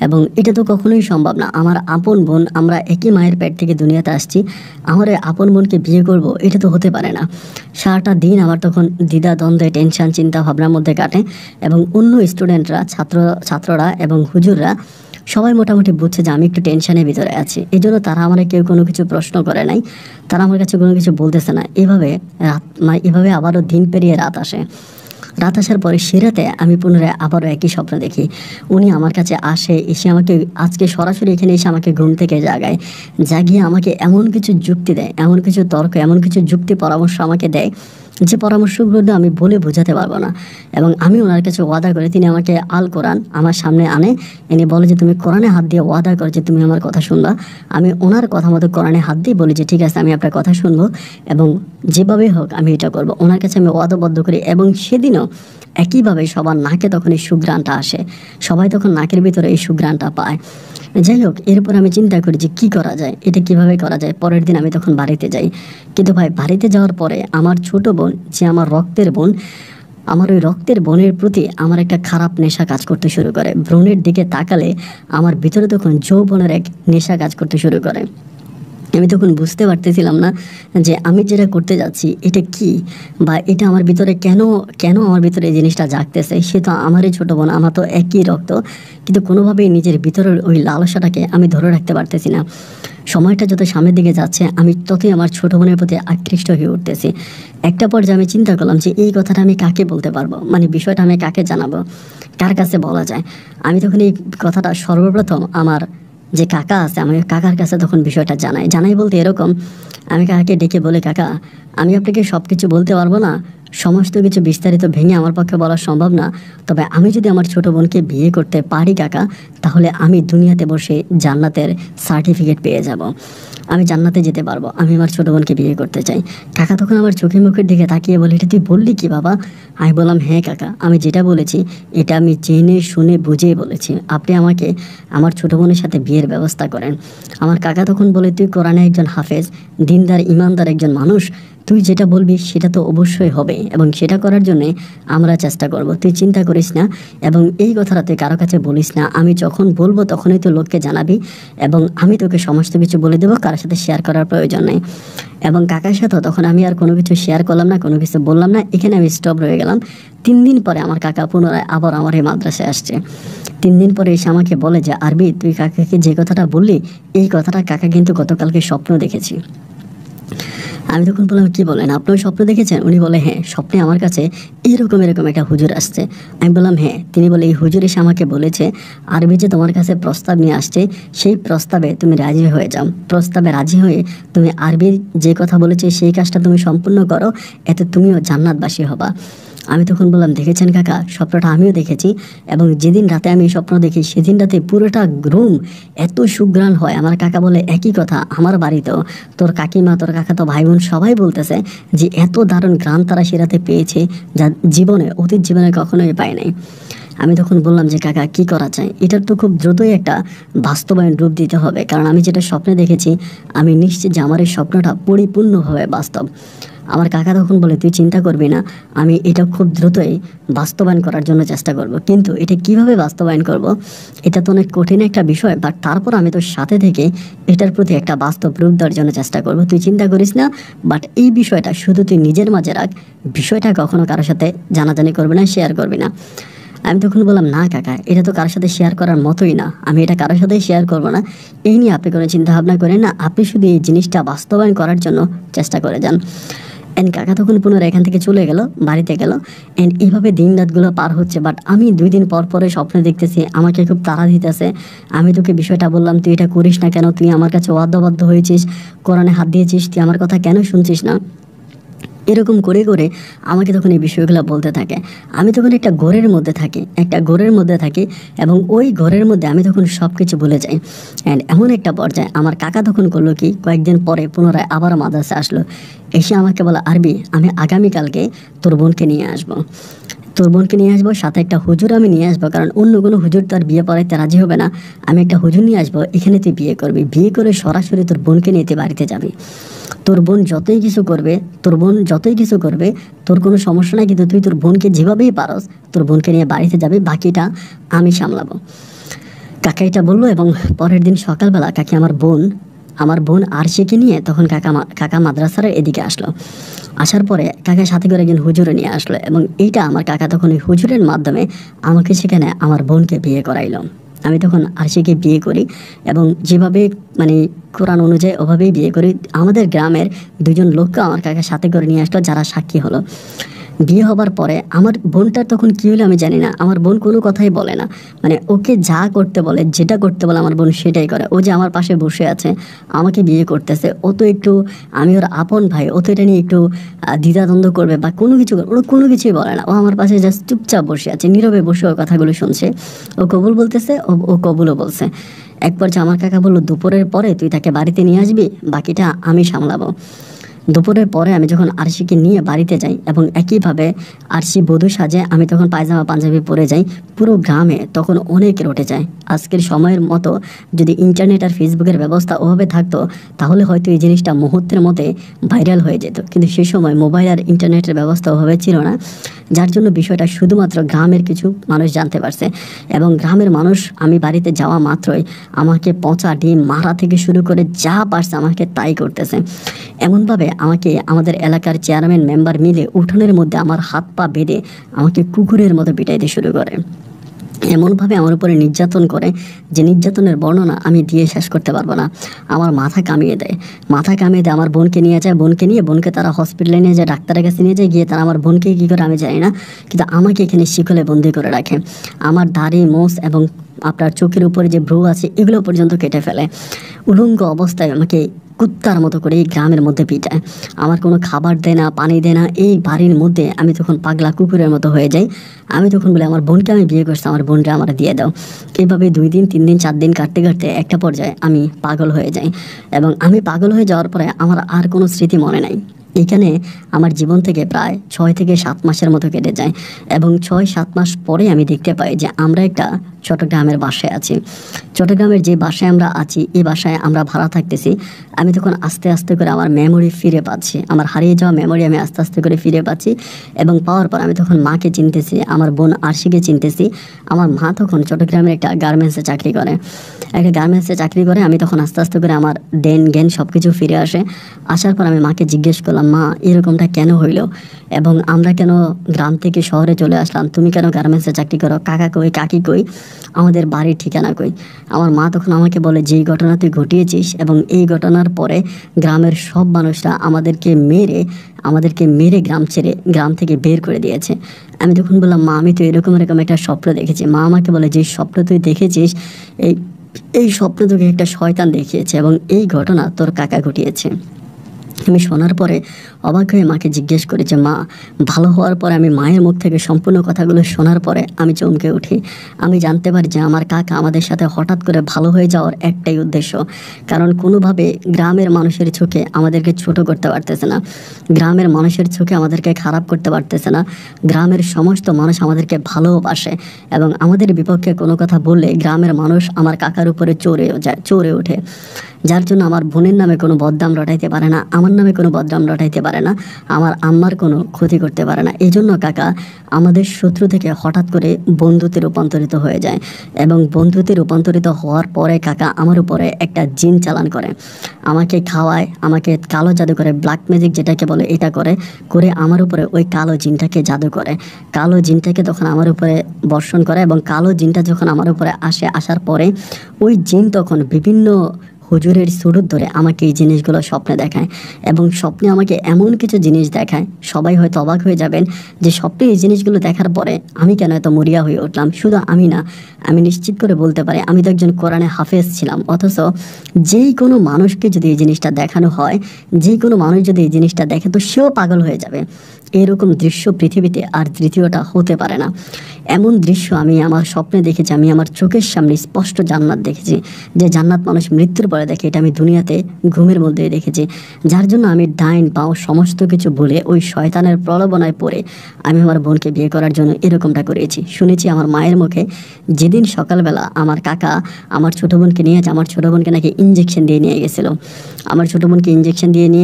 এবং এটা তো কখনোই সম্ভব না, আমার আপন বোন, আমরা একই মায়ের পেট থেকে দুনিয়াতে আসছি, আমার এই আপন বোনকে বিয়ে করব এটা তো হতে পারে না। সারাটা দিন আমার তখন দ্বিধা দ্বন্দ্বে টেনশন চিন্তা ভাবনার মধ্যে কাটে এবং অন্য স্টুডেন্টরা ছাত্ররা এবং হুজুররা সবাই মোটামুটি বুঝছে যে আমি একটু টেনশনের ভিতরে আছি, এই জন্য তারা আমার কেউ কোনো কিছু প্রশ্ন করে নাই, তারা আমার কাছে কোনো কিছু বলতেছে না। এভাবে আবারও দিন পেরিয়ে রাত আসে। রাত আসার পরে সে রাতে আমি পুনরায় আবারও একই স্বপ্ন দেখি। উনি আমার কাছে আসে, এসে আমাকে আজকে সরাসরি এখানে এসে আমাকে ঘুম থেকে জাগিয়ে আমাকে এমন কিছু যুক্তি দেয়, এমন কিছু তর্ক, এমন কিছু যুক্তি পরামর্শ আমাকে দেয় যে পরামর্শগুলো আমি বলে বোঝাতে পারবো না। এবং আমি ওনার কাছে ওয়াদা করে তিনি আমাকে আল কোরআন আমার সামনে আনে, এনে বলে যে তুমি কোরআনে হাত দিয়ে ওয়াদা করো যে তুমি আমার কথা শুনবা। আমি ওনার কথা মতো কোরআনে হাত দিয়ে বলি যে ঠিক আছে আমি আপনার কথা শুনবো এবং যেভাবে হোক আমি এটা করবো। ওনার কাছে আমি ওয়াদাবদ্ধ করি এবং সেদিনও একইভাবে সবার নাকে তখন এই সুঘ্রাণটা আসে, সবাই তখন নাকের ভিতরে এই সুঘ্রাণটা পায়। যাই হোক, এরপর আমি চিন্তা করি যে কী করা যায়, এটা কিভাবে করা যায়। পরের দিন আমি তখন বাড়িতে যাই, কিন্তু ভাই বাড়িতে যাওয়ার পরে আমার ছোট বোন, যে আমার রক্তের বোন, আমার ওই রক্তের বোনের প্রতি আমার একটা খারাপ নেশা কাজ করতে শুরু করে। ব্রণের দিকে তাকালে আমার ভিতরে তখন যৌবনের এক নেশা কাজ করতে শুরু করে। আমি তখন বুঝতে পারতেছিলাম না যে আমি যেটা করতে যাচ্ছি এটা কি, বা এটা আমার ভিতরে কেন কেন আমার ভিতরে এই জিনিসটা জাগতেছে। সে তো আমারই ছোটো বোন, আমার তো একই রক্ত, কিন্তু কোনোভাবেই নিজের ভিতরের ওই লালসাটাকে আমি ধরে রাখতে পারতেছি না। সময়টা যত সামনের দিকে যাচ্ছে আমি ততই আমার ছোটো বোনের প্রতি আকৃষ্ট হয়ে উঠতেছি। একটা পর্যায়ে আমি চিন্তা করলাম যে এই কথাটা আমি কাকে বলতে পারবো, মানে বিষয়টা আমি কাকে জানাবো, কার কাছে বলা যায়। আমি তখন এই কথাটা সর্বপ্রথম আমার যে কাকা আছে, আমি কাকার কাছে তখন বিষয়টা জানাই বলতে এরকম, আমি কাকাকে ডেকে বলে, কাকা আমি আপনাকে সব কিছু বলতে পারবো না, সমস্ত কিছু বিস্তারিত ভেঙে আমার পক্ষে বলা সম্ভব না, তবে আমি যদি আমার ছোট বোনকে বিয়ে করতে পারি কাকা, তাহলে আমি দুনিয়াতে বসে জান্নাতের সার্টিফিকেট পেয়ে যাব, আমি জান্নাতে যেতে পারবো, আমি আমার ছোট বোনকে বিয়ে করতে চাই। কাকা তখন আমার চোখে মুখের দিকে তাকিয়ে বলে, এটা তুই বললি কি বাবা? আমি বললাম, হ্যাঁ কাকা, আমি যেটা বলেছি এটা আমি জেনে শুনে বুঝে বলেছি, আপনি আমাকে আমার ছোট বোনের সাথে বিয়ের ব্যবস্থা করেন। আমার কাকা তখন বলে, তুই কোরআনে একজন হাফেজ, দিনদার ইমানদার একজন মানুষ, তুই যেটা বলবি সেটা তো অবশ্যই হবে, এবং সেটা করার জন্যে আমরা চেষ্টা করব, তুই চিন্তা করিস না, এবং এই কথাটা তুই কারো কাছে বলিস না, আমি যখন বলবো তখনই তুই লোককে জানাবি, এবং আমি তোকে সমস্ত কিছু বলে দেবো, কারোর সাথে শেয়ার করার প্রয়োজন নেই। এবং কাকার সাথেও তখন আমি আর কোনো কিছু শেয়ার করলাম না, কোনো কিছু বললাম না, এখানে আমি স্টপ রয়ে গেলাম। 3 দিন পরে আমার কাকা পুনরায় আবার আমার এই মাদ্রাসায় আসছে। 3 দিন পরে এসে আমাকে বলে যে, আরবি তুই কাকাকে যে কথাটা বললি, এই কথাটা কাকা কিন্তু গতকালকে স্বপ্ন দেখেছি। আমি তখন বললাম, কি বলেন, আপনিও স্বপ্ন দেখেছেন? উনি বলে, হ্যাঁ, স্বপ্নে আমার কাছে এরকম একটা হুজুর আসছে। আমি বললাম, হ্যাঁ। তিনি বলে, এই হুজুর এসে আমাকে বলেছে আরবি যে তোমার কাছে প্রস্তাব নিয়ে আসছে, সেই প্রস্তাবে তুমি রাজি হয়ে যাও, প্রস্তাবে রাজি হয়ে তুমি আরবির যে কথা বলেছে সেই কাজটা তুমি সম্পূর্ণ করো, এতে তুমিও জান্নাতবাসী হবা। আমি তখন বললাম, দেখেছেন কাকা, স্বপ্নটা আমিও দেখেছি, এবং যেদিন রাতে আমি স্বপ্ন দেখি সেদিন রাতে পুরোটা রুম এত সুঘ্রাণ হয়। আমার কাকা বলে, একই কথা আমার বাড়িতেও, তোর কাকিমা, তোর কাকা, তো ভাই বোন সবাই বলতেছে যে এত দারুণ ঘ্রাণ তারা সে রাতে পেয়েছে, যা অতীত জীবনে কখনোই পায় নাই। আমি তখন বললাম যে, কাকা কি করা যায়, এটার তো খুব দ্রুতই একটা বাস্তবায়ন রূপ দিতে হবে, কারণ আমি যেটা স্বপ্নে দেখেছি আমি নিশ্চিত যে আমার এই স্বপ্নটা পরিপূর্ণভাবে বাস্তব। আমার কাকা তখন বলে, তুই চিন্তা করবি না, আমি এটা খুব দ্রুতই বাস্তবায়ন করার জন্য চেষ্টা করব, কিন্তু এটা কিভাবে বাস্তবায়ন করব, এটা তো অনেক কঠিন একটা বিষয়, বাট তারপর আমি তো সাথে থেকে এটার প্রতি একটা বাস্তব রূপ দেওয়ার জন্য চেষ্টা করব, তুই চিন্তা করিস না, বাট এই বিষয়টা শুধু তুই নিজের মাঝে রাখ, বিষয়টা কখনো কারোর সাথে জানাজানি করবি না, শেয়ার করবি না। আমি তখন বললাম, না কাকা, এটা তো কারোর সাথে শেয়ার করার মতোই না, আমি এটা কারোর সাথেই শেয়ার করবো না, এই নিয়ে আপনি কোনো চিন্তা ভাবনা করেন না, আপনি শুধু এই জিনিসটা বাস্তবায়ন করার জন্য চেষ্টা করে যান। অ্যান্ড কাকা তখন পুনরায় এখান থেকে চলে গেল, বাড়িতে গেল, অ্যান্ড এইভাবে দিন রাতগুলো পার হচ্ছে। বাট আমি 2 দিন পর পরে স্বপ্নে দেখতেছি আমাকে খুব তাড়া দিতেছে। আমি তোকে বিষয়টা বললাম, তুই এটা করিস না কেন, তুই আমার কাছে ওয়াদাবদ্ধ হয়েছিস, কোরআনে হাত দিয়েছিস, তুই আমার কথা কেন শুনছিস না, এরকম করে করে আমাকে তখন এই বিষয়গুলো বলতে থাকে। আমি তখন একটা ঘরের মধ্যে থাকি, এবং ওই ঘরের মধ্যে আমি তখন সব কিছু ভুলে যাই। অ্যান্ড এমন একটা পর্যায়ে আমার কাকা তখন করলো কি, কয়েকদিন পরে পুনরায় আবার মাদ্রাসা আসলো, এসে আমাকে বলে, আরবি আমি আগামীকালকে তোর বোনকে নিয়ে আসবো, সাথে একটা হুজুর আমি নিয়ে আসবো, কারণ অন্য কোনো হুজুর তার বিয়ে পড়াইতে রাজি হবে না, আমি একটা হুজুর নিয়ে আসবো, এখানে তুই বিয়ে করবি, বিয়ে করে সরাসরি তোর বোনকে নিয়ে তুই বাড়িতে যাবি, তোর বোন যতই কিছু করবে তোর কোনো সমস্যা নাই, কিন্তু তুই তোর বোনকে যেভাবেই পারস তোর বোনকে নিয়ে বাড়িতে যাবি, বাকিটা আমি সামলাবো। কাকা এটা বললো, এবং পরের দিন সকালবেলা কাকি আমার বোন আরশিকে নিয়ে তখন কাকা মাদ্রাসার এদিকে আসলো। আসার পরে কাকা সাথে করে একজন হুজুরে নিয়ে আসলো, এবং এইটা আমার কাকা তখন ওই হুজুরের মাধ্যমে আমাকে সেখানে আমার বোনকে বিয়ে করাইলো। আমি তখন আরশিকে বিয়ে করি, এবং যেভাবে মানে কোরআন অনুযায়ী ওভাবেই বিয়ে করি। আমাদের গ্রামের 2 জন লোককে আমার কাকা সাথে করে নিয়ে আসলো, যারা সাক্ষী হলো। বিয়ে হবার পরে আমার বোনটার তখন কী হলো আমি জানি না, আমার বোন কোনো কথাই বলে না, মানে ওকে যা করতে বলে, যেটা করতে বলে আমার বোন সেটাই করে। ও যে আমার পাশে বসে আছে আমাকে বিয়ে করতেছে, ও তো একটু, আমি ওর আপন ভাই, ও তো এটা নিয়ে একটু দ্বিধাদ্বন্দ্ব করবে বা কোনো কিছু করবে, ওরা কোনো কিছুই বলে না, ও আমার পাশে জাস্ট চুপচাপ বসে আছে, নীরবে বসে ওর কথাগুলো শুনছে। ও কবুল বলতেছে, ও কবুলও বলছে। এক পর্যায়ে আমার কাকা বললো, দুপুরের পরে তুই তাকে বাড়িতে নিয়ে আসবি, বাকিটা আমি সামলাবো। দুপুরের পরে আমি যখন আরশিকে নিয়ে বাড়িতে যাই এবং একইভাবে আরশি বধূ সাজে আমি তখন পায়জামা পাঞ্জাবি পরে যাই, পুরো গ্রামে তখন অনেক রটে যায়। আজকের সময়ের মতো যদি ইন্টারনেট আর ফেসবুকের ব্যবস্থা ওভাবে থাকতো তাহলে হয়তো এই জিনিসটা মুহূর্তের মধ্যে ভাইরাল হয়ে যেত, কিন্তু সেই সময় মোবাইল আর ইন্টারনেটের ব্যবস্থা ওভাবে ছিল না, যার জন্য বিষয়টা শুধুমাত্র গ্রামের কিছু মানুষ জানতে পারছে। এবং গ্রামের মানুষ আমি বাড়িতে যাওয়া মাত্রই আমাকে পচা ডিম মারা থেকে শুরু করে যা পারছে আমাকে তাই করতেছে। এমনভাবে আমাকে আমাদের এলাকার চেয়ারম্যান মেম্বার মিলে উঠোনের মধ্যে আমার হাত পা বেঁধে আমাকে কুকুরের মতো পিটাইতে শুরু করে। এমনভাবে আমার উপরে নির্যাতন করে যে নির্যাতনের বর্ণনা আমি দিয়ে শেষ করতে পারবো না। আমার মাথা কামিয়ে দেয়, আমার বোনকে নিয়ে যায়, বোনকে তারা হসপিটালে নিয়ে যায়, ডাক্তারের কাছে নিয়ে যায়, গিয়ে তারা আমার বোনকে কী করে আমি জানি না, কিন্তু আমাকে এখানে শিকলে বন্দি করে রাখে। আমার দাড়ি মোষ এবং আপনার চোখের উপরে যে ভ্রু আছে এগুলো পর্যন্ত কেটে ফেলে। উলঙ্গ অবস্থায় আমাকে কুত্তার মতো করে এই গ্রামের মধ্যে পিটায়। আমার কোনো খাবার দেয় না, পানি দেয় না। এই বাড়ির মধ্যে আমি তখন পাগলা কুকুরের মতো হয়ে যাই। আমি তখন বলি আমার বোনকে আমি বিয়ে করছি, আমার বোনটা আমার দিয়ে দাও। এইভাবে 2 দিন 3 দিন 4 দিন কাটতে কাটতে একটা পর্যায়ে আমি পাগল হয়ে যাই। এবং আমি পাগল হয়ে যাওয়ার পরে আমার আর কোনো স্মৃতি মনে নাই। এখানে আমার জীবন থেকে প্রায় 6 থেকে 7 মাসের মতো কেটে যায় এবং 6-7 মাস পরে আমি দেখতে পাই যে আমরা একটা চট্টগ্রামের বাসায় আছি। চট্টগ্রামের যে বাসায় আমরা আছি এই বাসায় আমরা ভাড়া থাকতেছি। আমি তখন আস্তে আস্তে করে আমার মেমোরি ফিরে পাচ্ছি, আমার হারিয়ে যাওয়া মেমোরি আমি আস্তে আস্তে করে ফিরে পাচ্ছি। এবং পাওয়ার পর আমি তখন মাকে চিনতেছি, আমার বোন আরশিকে চিনতেছি। আমার মা তখন চট্টগ্রামের একটা গার্মেন্টসে চাকরি করে, আমি তখন আস্তে আস্তে করে আমার দেন জ্ঞান সব কিছু ফিরে আসে। আসার পর আমি মাকে জিজ্ঞেস করলাম, মা এরকমটা কেন হইল এবং আমরা কেন গ্রাম থেকে শহরে চলে আসলাম, তুমি কেন গার্মেন্টসে চাকরি করো, কাকা কই, কাকি কই, আমাদের বাড়ির ঠিকানা কই? আমার মা তখন আমাকে বলে যেই ঘটনা তুই ঘটিয়েছিস এবং এই ঘটনার পরে গ্রামের সব মানুষরা আমাদেরকে মেরে গ্রাম থেকে বের করে দিয়েছে। আমি তখন বললাম, মা আমি তো এরকম একটা স্বপ্ন দেখেছি। মা আমাকে বলে যে স্বপ্ন তুই দেখেছিস এই স্বপ্ন তোকে একটা শয়তান দেখিয়েছে এবং এই ঘটনা তোর কাকা ঘটিয়েছে। আমি শোনার পরে অবাক হয়ে মাকে জিজ্ঞেস করি যে মা, ভালো হওয়ার পরে আমি মায়ের মুখ থেকে সম্পূর্ণ কথাগুলো শোনার পরে আমি চমকে উঠি। আমি জানতে পারি যে আমার কাকা আমাদের সাথে হঠাৎ করে ভালো হয়ে যাওয়ার একটাই উদ্দেশ্য, কারণ কোনোভাবে গ্রামের মানুষের চোখে আমাদেরকে ছোট করতে পারতেছে না, গ্রামের মানুষের চোখে আমাদেরকে খারাপ করতে পারতেছে না। গ্রামের সমস্ত মানুষ আমাদেরকে ভালোবাসে এবং আমাদের বিপক্ষে কোনো কথা বললে গ্রামের মানুষ আমার কাকার উপরে চড়ে ওঠে। যার জন্য আমার বোনের নামে কোনো বদনাম রটাইতে পারে না, আমার নামে কোনো বদনাম রটাইতে পারে না, আমার আম্মার কোনো ক্ষতি করতে পারে না। এই জন্য কাকা আমাদের শত্রু থেকে হঠাৎ করে বন্ধুতে রূপান্তরিত হয়ে যায় এবং বন্ধুতে রূপান্তরিত হওয়ার পরে কাকা আমার উপরে একটা জিন চালান করে, আমাকে খাওয়ায়, আমাকে কালো জাদু করে, ব্ল্যাক ম্যাজিক যেটাকে বলে, এটা করে আমার উপরে ওই কালো জিনটাকে জাদু করে। কালো জিনটাকে তখন আমার উপরে বর্ষণ করে এবং কালো জিনটা যখন আমার উপরে আসার পরে ওই জিন তখন বিভিন্ন হুজুরের সুরত ধরে আমাকে এই জিনিসগুলো স্বপ্নে দেখায় এবং স্বপ্নে আমাকে এমন কিছু জিনিস দেখায়, সবাই হয়তো অবাক হয়ে যাবেন যে স্বপ্নে এই জিনিসগুলো দেখার পরে আমি কেন এত মরিয়া হয়ে উঠলাম। শুধু আমি না, আমি নিশ্চিত করে বলতে পারি আমি তো একজন কোরআনে হাফেজ ছিলাম, অথচ যেই কোনো মানুষকে যদি এই জিনিসটা দেখানো হয়, যে কোনো মানুষ যদি এই জিনিসটা দেখে তো সেও পাগল হয়ে যাবে। এরকম দৃশ্য পৃথিবীতে আর তৃতীয়টা হতে পারে না। এমন দৃশ্য আমি আমার স্বপ্নে দেখেছি, আমি আমার চোখের সামনে স্পষ্ট জান্নাত দেখেছি, যে জান্নাত মানুষ মৃত্যুর পরে দেখে, এটা আমি দুনিয়াতে ঘুমের মধ্যেই দেখেছি। যার জন্য আমি ডাইন পাও সমস্ত কিছু বলে ওই শয়তানের প্রলোভনায় পড়ে আমি আমার বোনকে বিয়ে করার জন্য এরকমটা করেছি। শুনেছি আমার মায়ের মুখে, যেদিন সকালবেলা আমার কাকা আমার ছোটো বোনকে নিয়ে আমার ছোটো বোনকে নাকি ইঞ্জেকশন দিয়ে নিয়ে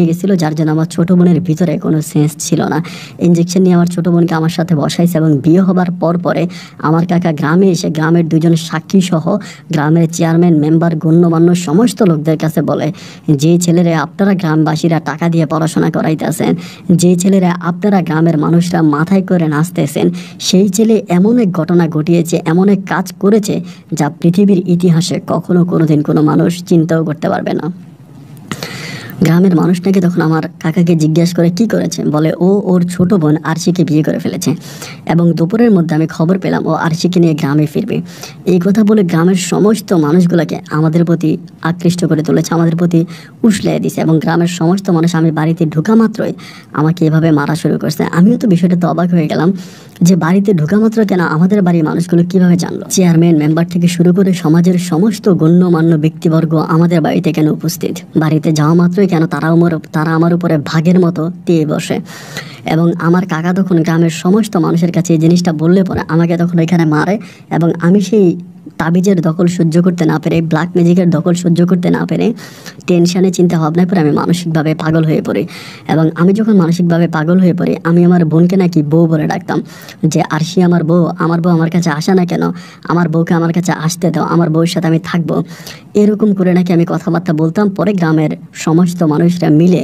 গেছিলো, যার জন্য আমার ছোটো বোনের ভিতরে কোনো সেন্স ছিল না। ইঞ্জেকশন নিয়ে আমার ছোটো বোনকে আমার সাথে বসাইছে এবং বিয়ে হবার পরে আমার কাকা গ্রামে এসে গ্রামের 2জন সাক্ষী সহ গ্রামের চেয়ারম্যান মেম্বার গণ্যমান্য সমস্ত লোকদের কাছে বলে, যে ছেলেরা আপনারা গ্রামবাসীরা টাকা দিয়ে পড়াশোনা করাইতেছেন, যে ছেলেরা আপনারা গ্রামের মানুষরা মাথায় করে নাচতেছেন, সেই ছেলে এমন এক ঘটনা ঘটিয়েছে, এমন এক কাজ করেছে যা পৃথিবীর ইতিহাসে কখনো কোনোদিন কোনো মানুষ চিন্তাও করতে পারবে না। গ্রামের মানুষটাকে তখন আমার কাকাকে জিজ্ঞাসা করে কি করেছে, বলে ও ওর ছোট বোন আরশিকে বিয়ে করে ফেলেছে এবং দুপুরের মধ্যে আমি খবর পেলাম ও আরশিকে নিয়ে গ্রামে ফিরবে। এই কথা বলে গ্রামের সমস্ত মানুষগুলোকে আমাদের প্রতি আকৃষ্ট করে তুলেছে, আমাদের প্রতি উস্লিয়ে দিছে এবং গ্রামের সমস্ত মানুষ আমি বাড়িতে ঢোকা মাত্রই আমাকে এভাবে মারা শুরু করছে। আমিও তো বিষয়টাতে অবাক হয়ে গেলাম যে বাড়িতে ঢোকা মাত্র কেন আমাদের বাড়ির মানুষগুলো কিভাবে জানলো, চেয়ারম্যান মেম্বার থেকে শুরু করে সমাজের সমস্ত গণ্যমান্য ব্যক্তিবর্গ আমাদের বাড়িতে কেন উপস্থিত। বাড়িতে যাওয়া মাত্রই কেন তারা আমার উপরে ভাগের মতো দিয়ে বসে। এবং আমার কাকা তখন গ্রামের সমস্ত মানুষের কাছে এই জিনিসটা বললে পরে আমাকে তখন এখানে মারে। এবং আমি সেই তাবিজের দখল সহ্য করতে না পেরে, ব্ল্যাক ম্যাজিকের দখল সহ্য করতে না পেরে, টেনশানে চিন্তা ভাবনায় পরে আমি মানসিকভাবে পাগল হয়ে পড়ি। এবং আমি যখন মানসিকভাবে পাগল হয়ে পড়ি, আমি আমার বোনকে নাকি বউ বলে ডাকতাম, যে আরশি আমার বউ আমার কাছে আসে না কেন, আমার বউকে আমার কাছে আসতে দাও, আমার বউয়ের সাথে আমি থাকবো, এরকম করে নাকি আমি কথাবার্তা বলতাম। পরে গ্রামের সমস্ত মানুষরা মিলে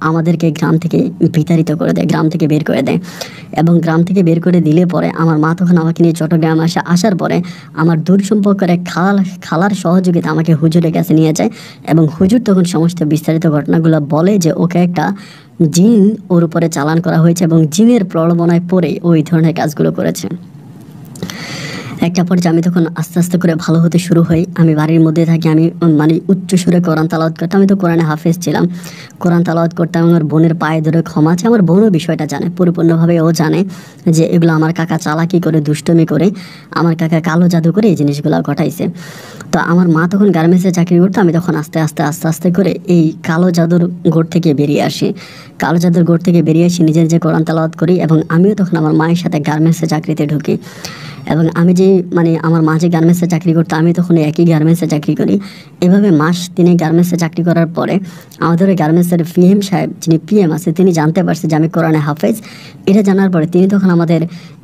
আমাদেরকে গ্রাম থেকে বিতাড়িত করে দেয়, গ্রাম থেকে বের করে দেয়। এবং গ্রাম থেকে বের করে দিলে পরে আমার মা তখন আমাকে নিয়ে চট্টগ্রাম আসার পরে আমার দূর সম্পর্কের এক খালার সহযোগিতা আমাকে হুজুরের কাছে নিয়ে যায়। এবং হুজুর তখন সমস্ত বিস্তারিত ঘটনাগুলো বলে যে ওকে একটা জিন ওর উপরে চালান করা হয়েছে এবং জিনের প্রলোভনায় পড়ে ওই ধরনের কাজগুলো করেছে। একটা পর্যায়ে আমি তখন আস্তে আস্তে করে ভালো হতে শুরু হই। আমি বাড়ির মধ্যে থাকি, আমি মানে উচ্চ সুরে কোরআন তালাওয়াত করতাম। আমি তো কোরআনে হাফেজ ছিলাম, কোরআন তালাওয়াত করতাম। আমার বোনের পায়ে ধরে ক্ষমা আছে। আমার বোনও বিষয়টা জানে পরিপূর্ণভাবে, ও জানে যে এগুলো আমার কাকা চালাকি করে, দুষ্টমি করে, আমার কাকা কালো জাদু করে এই জিনিসগুলো ঘটাইছে। তো আমার মা তখন গার্মেন্টসে চাকরি করতো। আমি তখন আস্তে আস্তে করে এই কালো জাদুর গোড় থেকে বেরিয়ে আসি। কালো জাদুর গোড় থেকে বেরিয়ে আসি, নিজের যে কোরআন তালাওয়াত করি। এবং আমিও তখন আমার মায়ের সাথে গার্মেন্টসে চাকরিতে ঢুকি। এবং আমি যে আমার মা যে গার্মেন্টসে চাকরি করতো, আমি তখন একই গার্মেন্টসে চাকরি করি। এভাবে মাস 3 গার্মেন্টসে চাকরি করার পরে আমাদের ওই গার্মেন্টসের পিএম সাহেব, যিনি পিএম আছে, তিনি জানতে পারছে যে আমি কোরআনে হাফেজ। এটা জানার পরে তিনি তখন আমাদের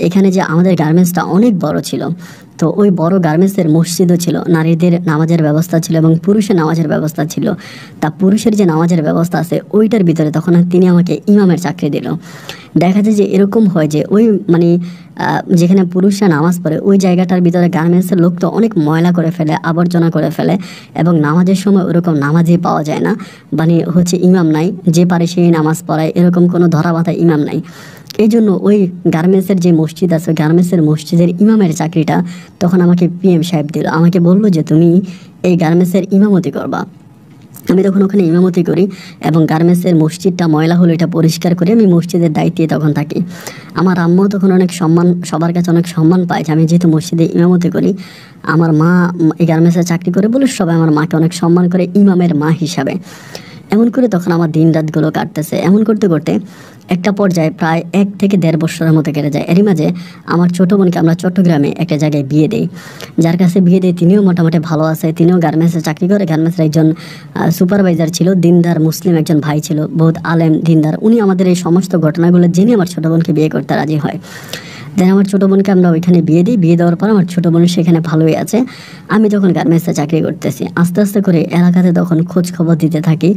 এখানে যে আমাদের গার্মেন্টসটা অনেক বড় ছিল, তো ওই বড় গার্মেন্টসের মসজিদও ছিল, নারীদের নামাজের ব্যবস্থা ছিল এবং পুরুষের নামাজের ব্যবস্থা ছিল। তা পুরুষের যে নামাজের ব্যবস্থা আছে ওইটার ভিতরে তখন তিনি আমাকে ইমামের চাকরি দিল। দেখা যায় যে এরকম হয় যে ওই যেখানে পুরুষরা নামাজ পড়ে ওই জায়গাটার ভিতরে গার্মেন্টসের লোক তো অনেক ময়লা করে ফেলে, আবর্জনা করে ফেলে এবং নামাজের সময় ওরকম নামাজই পাওয়া যায় না। ইমাম নাই, যে পারে সেই নামাজ পড়ায়, এরকম কোনো ধরা বাঁধা ইমাম নাই। এই জন্য ওই গার্মেন্টসের যে মসজিদ আছে, গার্মেন্টসের মসজিদের ইমামের চাকরিটা তখন আমাকে পিএম সাহেব দিল। আমাকে বললো যে তুমি এই গার্মেন্টসের ইমামতি করবা। আমি তখন ওখানে ইমামতি করি এবং গার্মেন্টসের মসজিদটা ময়লা হলো এটা পরিষ্কার করে আমি মসজিদের দায়িত্বে তখন থাকি। আমার আম্মু তখন অনেক সম্মান, সবার কাছে অনেক সম্মান পায় যে আমি যেহেতু মসজিদে ইমামতি করি। আমার মা এই গার্মেন্টসে চাকরি করে বলে সবাই আমার মাকে অনেক সম্মান করে ইমামের মা হিসাবে। এমন করে তখন আমার দিন রাতগুলো কাটতেছে। এমন করতে করতে একটা পর্যায়ে প্রায় 1 থেকে 1.5 বছরের মতো কেটে যায়। এরই মাঝে আমার ছোটো বোনকে আমরা চট্টগ্রামে একটা জায়গায় বিয়ে দিই। যার কাছে বিয়ে দিই তিনিও মোটামুটি ভালো আছে, তিনিও গার্মেন্টসে চাকরি করে। গার্মেন্টসের একজন সুপারভাইজার ছিল, দিনদার মুসলিম একজন ভাই ছিল, বহুত আলেম দিনদার। উনি আমাদের এই সমস্ত ঘটনাগুলো জেনে আমার ছোটো বোনকে বিয়ে করতে রাজি হয়। দেন আমার ছোটো বোনকে আমরা ওইখানে বিয়ে দিই। বিয়ে দেওয়ার পর আমার ছোটো বোন সেখানে ভালোই আছে। আমি তখন গার্মেন্টসে চাকরি করতেছি। আস্তে আস্তে করে এলাকাতে তখন খোঁজ খবর দিতে থাকি।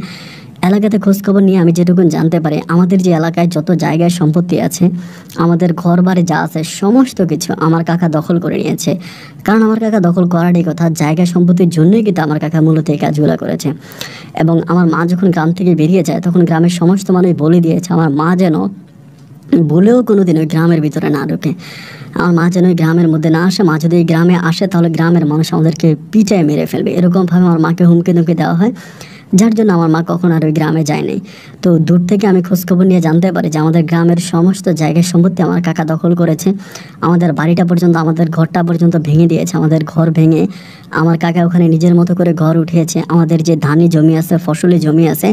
এলাকাতে খোঁজখবর নিয়ে আমি যেটুকুন জানতে পারি, আমাদের যে এলাকায় যত জায়গায় সম্পত্তি আছে, আমাদের ঘর বাড়ি যা আছে সমস্ত কিছু আমার কাকা দখল করে নিয়েছে। কারণ আমার কাকা দখল করারই কথা, জায়গা সম্পত্তির জন্যই কিন্তু আমার কাকা মূলত এই কাজগুলো করেছে। এবং আমার মা যখন গ্রাম থেকে বেরিয়ে যায় তখন গ্রামের সমস্ত মানুষ বলে দিয়েছে আমার মা যেন বলেও কোনোদিন ওই গ্রামের ভিতরে না ঢোকে, আমার মা যেন ওই গ্রামের মধ্যে না আসে। মা যদি এই গ্রামে আসে তাহলে গ্রামের মানুষ আমাদেরকে পিটায় মেরে ফেলবে, এরকমভাবে আমার মাকে হুমকি ধুমকি দেওয়া হয়। যার জন্য আমার মা কখন আর ওই গ্রামে যায়নি। তো দূর থেকে আমি খোঁজখবর নিয়ে জানতে পারি যে আমাদের গ্রামের সমস্ত জায়গায় সম্পত্তি আমার কাকা দখল করেছে। আমাদের বাড়িটা পর্যন্ত, আমাদের ঘরটা পর্যন্ত ভেঙে দিয়েছে। আমাদের ঘর ভেঙে আমার কাকা ওখানে নিজের মতো করে ঘর উঠিয়েছে। আমাদের যে ধানি জমি আছে, ফসলি জমি আছে,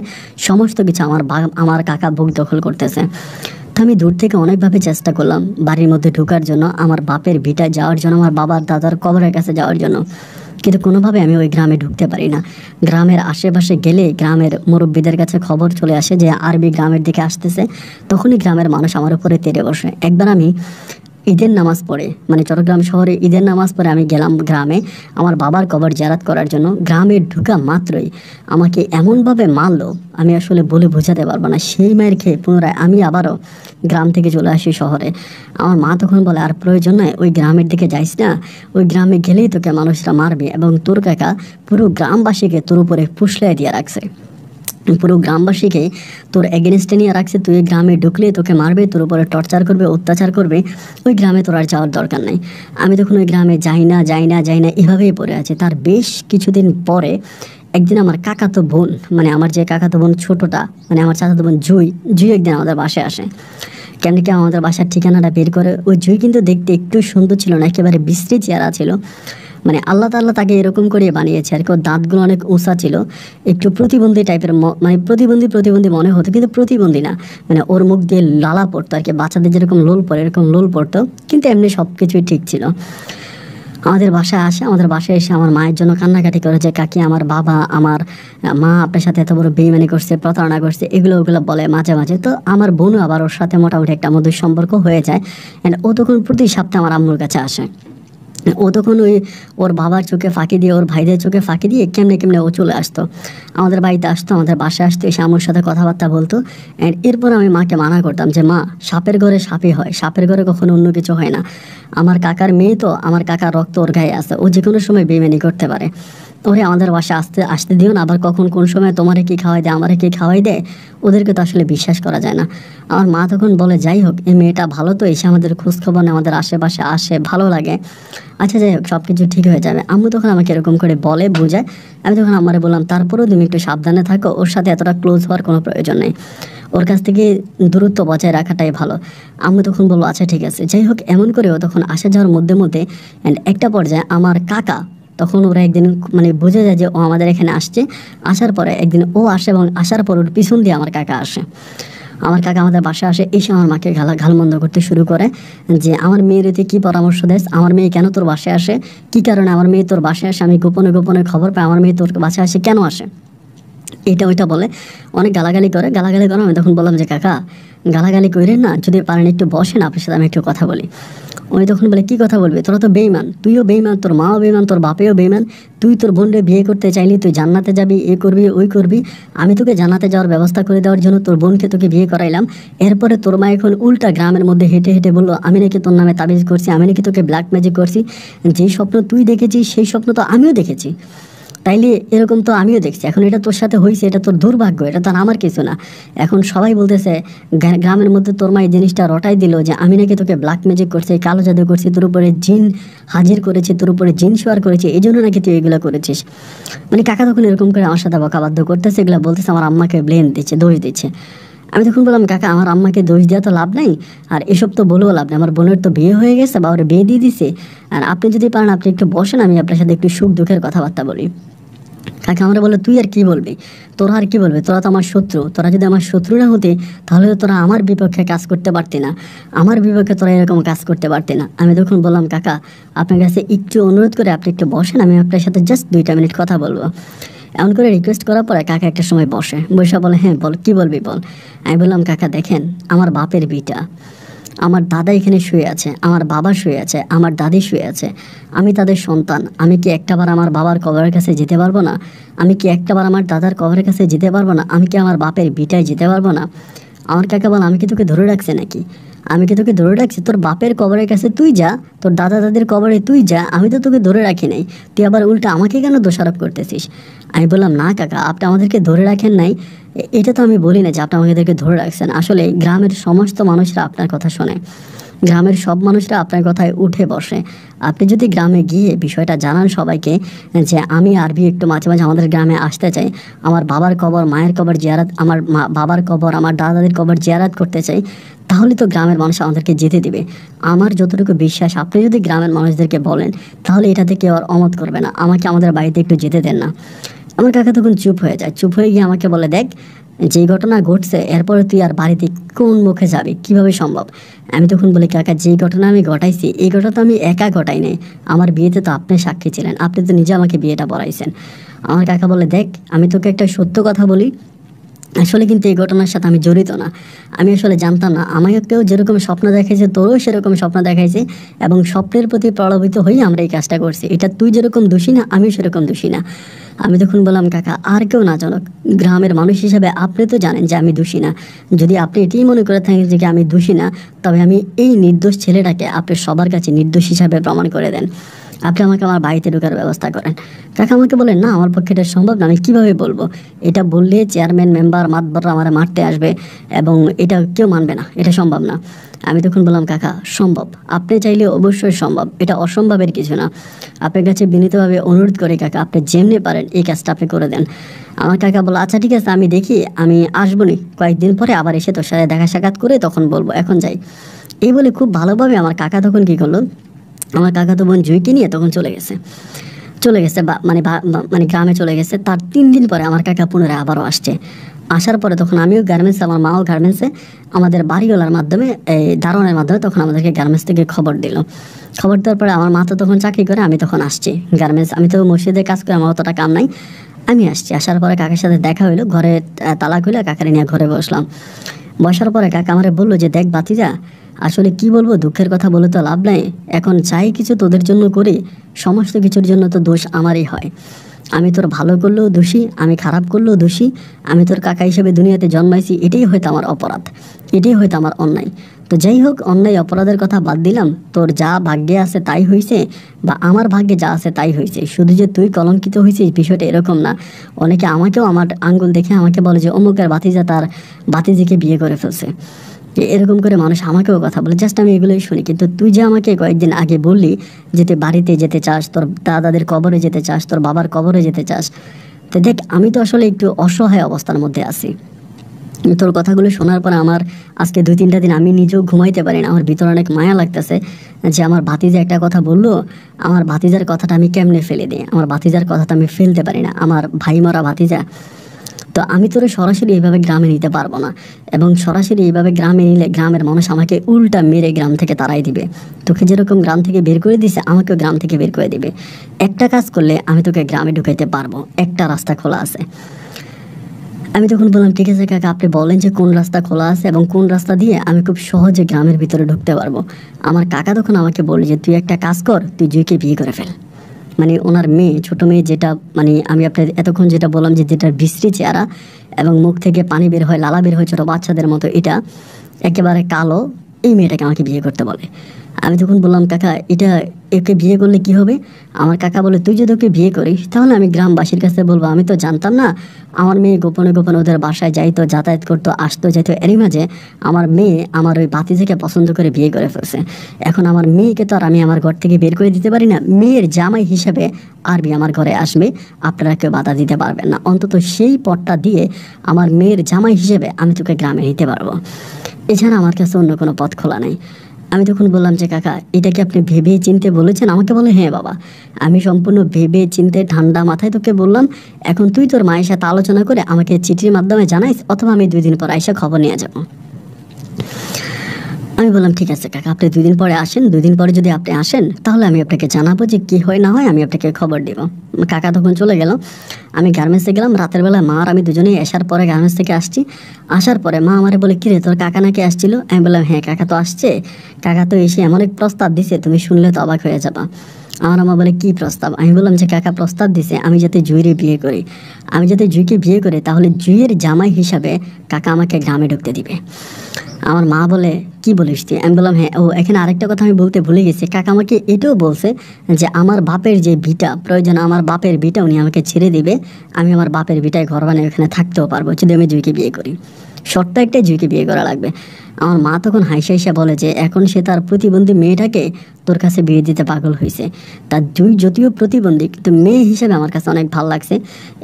সমস্ত কিছু আমার কাকা বুক দখল করতেছে। তো আমি দূর থেকে অনেকভাবে চেষ্টা করলাম বাড়ির মধ্যে ঢোকার জন্য, আমার বাপের ভিটায় যাওয়ার জন্য, আমার বাবার দাদার কবরের কাছে যাওয়ার জন্য, কিন্তু কোনোভাবে আমি ওই গ্রামে ঢুকতে পারি না। গ্রামের আশেপাশে গেলে গ্রামের মুরব্বীদের কাছে খবর চলে আসে যে আরবি গ্রামের দিকে আসতেছে, তখনই গ্রামের মানুষ আমার উপরে তেড়ে বসে। একবার আমি ঈদের নামাজ পড়ে, চট্টগ্রাম শহরে ঈদের নামাজ পড়ে আমি গেলাম গ্রামে আমার বাবার কবর জিয়ারত করার জন্য। গ্রামে ঢুকা মাত্রই আমাকে এমনভাবে মারলো, আমি আসলে বলে বোঝাতে পারবো না। সেই মায়ের খেয়ে পুনরায় আমি আবারও গ্রাম থেকে চলে আসি শহরে। আমার মা তখন বলে আর প্রয়োজন নয়, ওই গ্রামের দিকে যাইস না, ওই গ্রামে গেলেই তোকে মানুষরা মারবে এবং তোর কাকা পুরো গ্রামবাসীকে তোর উপরে ফুসলাই দিয়ে রাখছে, পুরো গ্রামবাসীকে তোর এগেনস্টে নিয়ে রাখছে। তুই গ্রামে ঢুকলে তোকে মারবে, তোর উপরে টর্চার করবে, অত্যাচার করবে, ওই গ্রামে তোর আর যাওয়ার দরকার নাই। আমি তখন ওই গ্রামে যাই না এভাবেই পড়ে আছে। তার বেশ কিছুদিন পরে একদিন আমার কাকাতো বোন, আমার যে কাকাতো বোন ছোটোটা, আমার চাচাতো বোন জুই একদিন আমাদের বাসায় আসে। কেন কি আমাদের বাসার ঠিকানাটা বের করে। ওই জুই কিন্তু দেখতে একটু সুন্দর ছিল না, একেবারে বিশ্রী চেহারা ছিল। মানে আল্লাহ তাআলা তাকে এরকম করে বানিয়েছে আর কি। ওর দাঁতগুলো অনেক উঁচা ছিল, একটু প্রতিবন্ধী টাইপের, মানে প্রতিবন্ধী মনে হতো কিন্তু প্রতিবন্ধী না। মানে ওর মুখ দিয়ে লালা পড়তো আর কি, বাচ্চাদের যেরকম লোল পড়ে এরকম লোল পড়তো, কিন্তু এমনি সব কিছুই ঠিক ছিল। আমাদের বাসায় আসে, আমাদের বাসায় এসে আমার মায়ের জন্য কান্নাকাটি করে যে কাকি আমার বাবা, আমার মা আপনার সাথে এত বড় বেইমানি করছে, প্রতারণা করছে, এগুলো ওগুলো বলে মাঝে মাঝে। তো আমার বোনও আবার ওর সাথে মোটামুটি একটা মধুর সম্পর্ক হয়ে যায়। অ্যান্ড ও তখন প্রতি সপ্তাহে আমার আম্মুর কাছে আসে। ও তখন ওর বাবার চোখে ফাঁকি দিয়ে, ওর ভাইদের চোখে ফাঁকি দিয়ে কেমনে কেমনে ও চলে আসতো, আমাদের বাড়িতে আসতো, আমাদের বাসায় আসতো, এসে আমার সাথে কথাবার্তা বলতো। অ্যান্ড এরপর আমি মাকে মানা করতাম যে মা, সাপের ঘরে সাপই হয়, সাপের ঘরে কখনো অন্য কিছু হয় না। আমার কাকার মেয়ে তো, আমার কাকার রক্ত ওর গায়ে আছে, ও যে কোনো সময় বেইমানি করতে পারে। ওরে আমাদের বাসায় আসতে দিও না, আবার কখন কোন সময় তোমারে কি খাওয়াই দেয়, আমারে কি খাওয়াই দেয়, ওদেরকে তো আসলে বিশ্বাস করা যায় না। আমার মা তখন বলে যাই হোক, এই মেয়েটা ভালো তো, এসে আমাদের খোঁজখবর নেয়, আমাদের আশেপাশে আসে, ভালো লাগে, আচ্ছা যাই হোক সব কিছু ঠিক হয়ে যাবে। আম্মু তখন আমাকে এরকম করে বলে, বোঝায়। আমি তখন আমারে বললাম তারপরেও তুমি একটু সাবধানে থাকো, ওর সাথে এতটা ক্লোজ হওয়ার কোনো প্রয়োজন নেই, ওর কাছ থেকে দূরত্ব বজায় রাখাটাই ভালো। আম্মু তখন বললো আচ্ছা ঠিক আছে। যাই হোক এমন করে ও তখন আসা যাওয়ার মধ্যে মধ্যে অ্যান্ড একটা পর্যায়ে আমার কাকা, তখন ওরা একদিন মানে বুঝে যায় যে ও আমাদের এখানে আসছে। আসার পরে একদিন ও আসে এবং আসার পর ওর পিছন দিয়ে আমার কাকা আসে। আমার কাকা আমাদের বাসায় আসে, এসে আমার মাকে ঘালমন্দ করতে শুরু করে যে আমার মেয়ের তুই কী পরামর্শ দেস, আমার মেয়ে কেন তোর বাসায় আসে, কী কারণে আমার মেয়ে তোর বাসায় আসে, আমি গোপনে গোপনে খবর পাই আমার মেয়ে তোর বাসায় আসে, কেন আসে, এটা ওইটা বলে অনেক গালাগালি করে। আমি তখন বললাম যে কাকা গালাগালি করেন না, যদি পারেন একটু বসেন, আপনার সাথে আমি একটু কথা বলি। উনি তখন বলে কী কথা বলবি, তোরা তো বেইমান, তুইও বেইমান, তোর মাও বেইমান, তোর বাপেও বেইমান, তুই তোর বোনরে বিয়ে করতে চাইলি, তুই জান্নাতে যাবি, এ করবি ওই করবি, আমি তোকে জান্নাতে যাওয়ার ব্যবস্থা করে দেওয়ার জন্য তোর বোনকে তোকে বিয়ে করাইলাম। এরপরে তোর মা এখন উল্টা গ্রামের মধ্যে হেঁটে হেঁটে বললো আমি নাকি তোর নামে তাবিজ করছি, আমি নাকি তোকে ব্ল্যাক ম্যাজিক করছি, যেই স্বপ্ন তুই দেখেছিস সেই স্বপ্ন তো আমিও দেখেছি, তাইলে এরকম তো আমিও দেখছি, এখন এটা তোর সাথে হয়েছে, এটা তোর দুর্ভাগ্য, এটা তো আমার কিছু না। এখন সবাই বলতেছে গ্রামের মধ্যে তোর মা এই জিনিসটা রটাই দিল যে আমি নাকি তোকে ব্ল্যাক ম্যাজিক করছি, কালো জাদু করছি, তোর উপরে জিন হাজির করেছি, তোর উপরে জিন শোয়ার করেছি, এই জন্য নাকি তুই এগুলো করেছিস। মানে কাকা তখন এরকম করে আমার সাথে বকাবাধ্য করতেছে, এগুলো বলতেছে, আমার আম্মাকে ব্লেম দিচ্ছে, দোষ দিচ্ছে। আমি তখন বললাম কাকা আমার আম্মাকে দোষ দেওয়া তো লাভ নাই, আর এসব তো বলেও লাভ নেই, আমার বোনের তো বিয়ে হয়ে গেছে বা ওর বিয়ে দিয়ে দিছে, আর আপনি যদি পারেন আপনি একটু বসেন, আমি আপনার সাথে একটু সুখ দুঃখের কথাবার্তা বলি। কাকা আমরা বলে তুই আর কি বলবি, তোরা আর কি বলবে, তোরা তো আমার শত্রু, তোরা যদি আমার শত্রু না হতে তাহলে তো তোরা আমার বিপক্ষে কাজ করতে পারতি না, আমার বিপক্ষে তোরা এরকম কাজ করতে পারতি না। আমি তখন বললাম কাকা আপনার কাছে একটু অনুরোধ করে আপনি একটু বসেন, আমি আপনার সাথে জাস্ট 2টা মিনিট কথা বলবো। এমন করে রিকোয়েস্ট করার পরে কাকা একটা সময় বসে বলে হ্যাঁ বল, কী বলবি বল। আমি বললাম কাকা দেখেন, আমার বাপের বিটা, আমার দাদা এখানে শুয়ে আছে, আমার বাবা শুয়ে আছে, আমার দাদি শুয়ে আছে, আমি তাদের সন্তান, আমি কি একটাবার আমার বাবার কবরের কাছে যেতে পারবো না, আমি কি একটাবার আমার দাদার কবরের কাছে যেতে পারবো না, আমি কি আমার বাপের বিটায় যেতে পারবো না। আমার কাকা বল আমি কি তোকে ধরে রাখছি নাকি, আমি কি তোকে ধরে রাখছি, তোর বাপের কবরের কাছে তুই যা, তোর দাদা দাদির কবরে তুই যা, আমি তো তোকে ধরে রাখি নাই, তুই আবার উল্টা আমাকে কেন দোষারোপ করতেছিস। আমি বললাম না কাকা আপনি আমাদেরকে ধরে রাখেন নাই, এটা তো আমি বলি না যে আপনি আমাদেরকে ধরে রাখছেন, আসলে গ্রামের সমস্ত মানুষরা আপনার কথা শোনে, গ্রামের সব মানুষরা আপনার কথায় উঠে বসে। আপনি যদি গ্রামে গিয়ে বিষয়টা জানান সবাইকে যে আমি আরবি একটু মাঝে মাঝে আমাদের গ্রামে আসতে চাই, আমার বাবার কবর মায়ের কবর জিয়ারাত, আমার বাবার কবর আমার দাদাদের কবর জিয়ারাত করতে চাই, তাহলে তো গ্রামের মানুষ আমাদেরকে যেতে দিবে। আমার যতটুকু বিশ্বাস আপনি যদি গ্রামের মানুষদেরকে বলেন তাহলে এটাতে কেউ আর অমত করবে না, আমাকে আমাদের বাড়িতে একটু যেতে দেন না। আমার কাকা তখন চুপ হয়ে যায়, চুপ হয়ে গিয়ে আমাকে বলে দেখ যেই ঘটনা ঘটছে এরপরে তুই আর বাড়িতে কোন মুখে যাবি, কিভাবে সম্ভব। আমি তখন বলি কাকা যেই ঘটনা আমি ঘটাইছি এই ঘটনা তো আমি একা ঘটাই নাই, আমার বিয়েতে তো আপনি সাক্ষী ছিলেন, আপনি তো নিজে আমাকে বিয়েটা পড়াইছেন। আমার কাকা বলে দেখ আমি তোকে একটা সত্য কথা বলি, আসলে কিন্তু এই ঘটনার সাথে আমি জড়িত না, আমি আসলে জানতাম না, আমাকেও যেরকম স্বপ্ন দেখাইছে তোরও সেরকম স্বপ্ন দেখাইছে, এবং স্বপ্নের প্রতি প্রলোভিত হয়ে আমরা এই কাজটা করছি, এটা তুই যেরকম দোষী না আমিও সেরকম দোষী না। আমি তখন বললাম কাকা আর কেউ না জানুক, গ্রামের মানুষ হিসাবে আপনি তো জানেন যে আমি দোষী না, যদি আপনি এটাই মনে করে থাকেন যে আমি দোষী না, তবে আমি এই নির্দোষ ছেলেটাকে আপনি সবার কাছে নির্দোষ হিসাবে প্রমাণ করে দেন, আপনি আমাকে আমার বাড়িতে ঢোকার ব্যবস্থা করেন। কাকা আমাকে বলেন না আমার পক্ষে এটা সম্ভব না, আমি কীভাবে বলবো, এটা বললে চেয়ারম্যান মেম্বার মাতবররা আমার মারতে আসবে এবং এটা কেউ মানবে না, এটা সম্ভব না। আমি তখন বললাম কাকা সম্ভব, আপনি চাইলে অবশ্যই সম্ভব, এটা অসম্ভবের কিছু না, আপনার কাছে বিনীতভাবে অনুরোধ করি কাকা আপনি যেমনি পারেন এই কাজটা আপনি করে দেন। আমার কাকা বলল আচ্ছা ঠিক আছে আমি দেখি, আমি আসবো নি কয়েকদিন পরে আবার এসে তোর সাথে দেখা সাক্ষাৎ করে তখন বলবো, এখন যাই। এই বলে খুব ভালোভাবে আমার কাকা তখন কী করলো, আমার কাকাতো বোন জুইকে নিয়ে তখন চলে গেছে মানে গ্রামে চলে গেছে। তার 3 দিন পরে আমার কাকা পুনরায় আবারও আসছে। আসার পরে তখন আমিও গার্মেন্টসে, আমার মাও গার্মেন্টসে, আমাদের বাড়িওয়ালার মাধ্যমে, এই দারোয়ানের মাধ্যমে তখন আমাদেরকে গার্মেন্টস থেকে খবর দিল। খবর দেওয়ার পরে আমার মা তো তখন চাকরি করে, আমি তখন আসছি গার্মেন্টস। আমি তো মসজিদে কাজ করে, আমার অতটা কাম নাই, আমি আসছি। আসার পরে কাকার সাথে দেখা হইলো, ঘরে তালা খুলে কাকারে নিয়ে ঘরে বসলাম। বসার পরে কাকা আমারে বললো যে দেখ বাতিজা, আসলে কি বলবো, দুঃখের কথা বলে তো লাভ নাই। এখন চাই কিছু তোদের জন্য করি, সমস্ত কিছুর জন্য তো দোষ আমারই হয়। আমি তোর ভালো করলেও দোষী, আমি খারাপ করলেও দোষী। আমি তোর কাকা হিসেবে দুনিয়াতে জন্মাইছি, এটাই হয়তো আমার অপরাধ, এটাই হয়তো আমার অন্যায়। তো যাই হোক, অন্যায় অপরাধের কথা বাদ দিলাম, তোর যা ভাগ্যে আছে তাই হয়েছে, বা আমার ভাগ্যে যা আছে তাই হয়েছে। শুধু যে তুই কলঙ্কিত হয়েছিস বিষয়টা এরকম না। অনেকে আমাকেও আমার আঙ্গুল দেখে আমাকে বলে যে অমুকের ভাতিজা তার ভাতিজিকে বিয়ে করে ফেলছে, এরকম করে মানুষ আমাকেও কথা বলে। জাস্ট আমি এগুলোই শুনি। কিন্তু তুই যে আমাকে কয়েকদিন আগে বললি যে তুই বাড়িতে যেতে চাস, তোর দাদাদের কবরে যেতে চাস, তোর বাবার কবরে যেতে চাস, তো দেখ আমি তো আসলে একটু অসহায় অবস্থার মধ্যে আছি। তোর কথাগুলো শোনার পর আমার আজকে 2-3টা দিন আমি নিজেও ঘুমাইতে পারি না। আমার ভিতরে অনেক মায়া লাগতেছে যে আমার ভাতিজা একটা কথা বললো, আমার ভাতিজার কথাটা আমি কেমনে ফেলে দিই, আমার ভাতিজার কথাটা আমি ফেলতে পারি না, আমার ভাই মরা ভাতিজা। তো আমি তোরে সরাসরি এইভাবে গ্রামে নিতে পারবো না, এবং সরাসরি এইভাবে গ্রামে নিলে গ্রামের মানুষ আমাকে উল্টা মেরে গ্রাম থেকে তাড়াই দিবে। তোকে যেরকম গ্রাম থেকে বের করে দিছে, আমাকেও গ্রাম থেকে বের করে দিবে। একটা কাজ করলে আমি তোকে গ্রামে ঢুকাইতে পারবো, একটা রাস্তা খোলা আছে। আমি তখন বললাম ঠিক আছে কাকা, আপনি বলেন যে কোন রাস্তা খোলা আছে এবং কোন রাস্তা দিয়ে আমি খুব সহজে গ্রামের ভিতরে ঢুকতে পারবো। আমার কাকা তখন আমাকে বলল যে তুই একটা কাজ কর, তুই জুইকে বিয়ে করে ফেল। মানে ওনার মেয়ে, ছোট মেয়ে, যেটা মানে আমি আপনার এতক্ষণ যেটা বললাম যে যেটা বিশ্রী চেহারা এবং মুখ থেকে পানি বের হয়, লালা বের হয় ছোটো বাচ্চাদের মতো, এটা একেবারে কালো, এই মেয়েটাকে আমাকে বিয়ে করতে বলে। আমি তখন বললাম কাকা, একে বিয়ে করলে কি হবে? আমার কাকা বলে তুই যদি ওকে বিয়ে করিস তাহলে আমি গ্রামবাসীর কাছে বলবো আমি তো জানতাম না, আমার মেয়ে গোপনে গোপনে ওদের বাসায় যাইতো, যাতায়াত করতো, আসতো যাইতো, এরই মাঝে আমার মেয়ে আমার ওই ভাতিজিকে পছন্দ করে বিয়ে করে ফেলছে। এখন আমার মেয়েকে তো আর আমি আমার ঘর থেকে বের করে দিতে পারি না, মেয়ের জামাই হিসেবে আরবি আমার ঘরে আসবে, আপনারা কেউ বাধা দিতে পারবেন না। অন্তত সেই পথটা দিয়ে আমার মেয়ের জামাই হিসেবে আমি তোকে গ্রামে নিতে পারবো, এছাড়া আমার কাছে অন্য কোনো পথ খোলা নেই। আমি তখন বললাম যে কাকা, এটা কি আপনি ভেবে চিনতে বলেছেন? আমাকে বলে হ্যাঁ বাবা, আমি সম্পূর্ণ ভেবে চিনতে ঠান্ডা মাথায় তোকে বললাম। এখন তুই তোর মায়ের সাথে আলোচনা করে আমাকে চিঠির মাধ্যমে জানাইস, অথবা আমি 2 দিন পর আইসা খবর নিয়ে যাব। আমি বললাম ঠিক আছে কাকা, আপনি 2 দিন পরে আসেন, 2 দিন পরে যদি আপনি আসেন তাহলে আমি আপনাকে জানাবো যে কী হয় না হয়, আমি আপনাকে খবর দেব। কাকা তখন চলে গেল। আমি গার্মেন্টসে গেলাম রাতের বেলা, মা আর আমি দুজনেই আসার পরে গার্মেন্টস থেকে আসছি। আসার পরে মা আমারে বলে কিরে তোর কাকা নাকি আসছিল? আমি বললাম হ্যাঁ কাকা তো আসছে, কাকা তো এসে এমন এক প্রস্তাব দিছে তুমি শুনলে তো অবাক হয়ে যাবা। আমার আমা বলে কী প্রস্তাব? আমি বললাম যে কাকা প্রস্তাব দিছে আমি যাতে জুইরে বিয়ে করি, আমি যাতে জুইকে বিয়ে করি তাহলে জুইয়ের জামাই হিসাবে কাকা আমাকে গ্রামে ঢুকতে দিবে। আমার মা বলে কি বলিস তুই? আমি বললাম হ্যাঁ। ও এখানে আরেকটা কথা আমি বলতে ভুলে গেছি, কাকা আমাকে এটাও বলছে যে আমার বাপের যে বিটা, প্রয়োজন আমার বাপের বিটা উনি আমাকে ছেড়ে দিবে, আমি আমার বাপের বিটায় ঘর বানিয়ে ওখানে থাকতেও পারবো যদি আমি জুইকে বিয়ে করি। শর্ত একটাই, জুইকে বিয়ে করা লাগবে। আমার মা তখন হাইসা হাইসা বলে যে এখন সে তার প্রতিবন্ধী মেয়েটাকে তোর কাছে বিয়ে দিতে পাগল হয়েছে। তার জুই যদিও প্রতিবন্ধী, কিন্তু মেয়ে হিসেবে আমার কাছে অনেক ভালো লাগছে।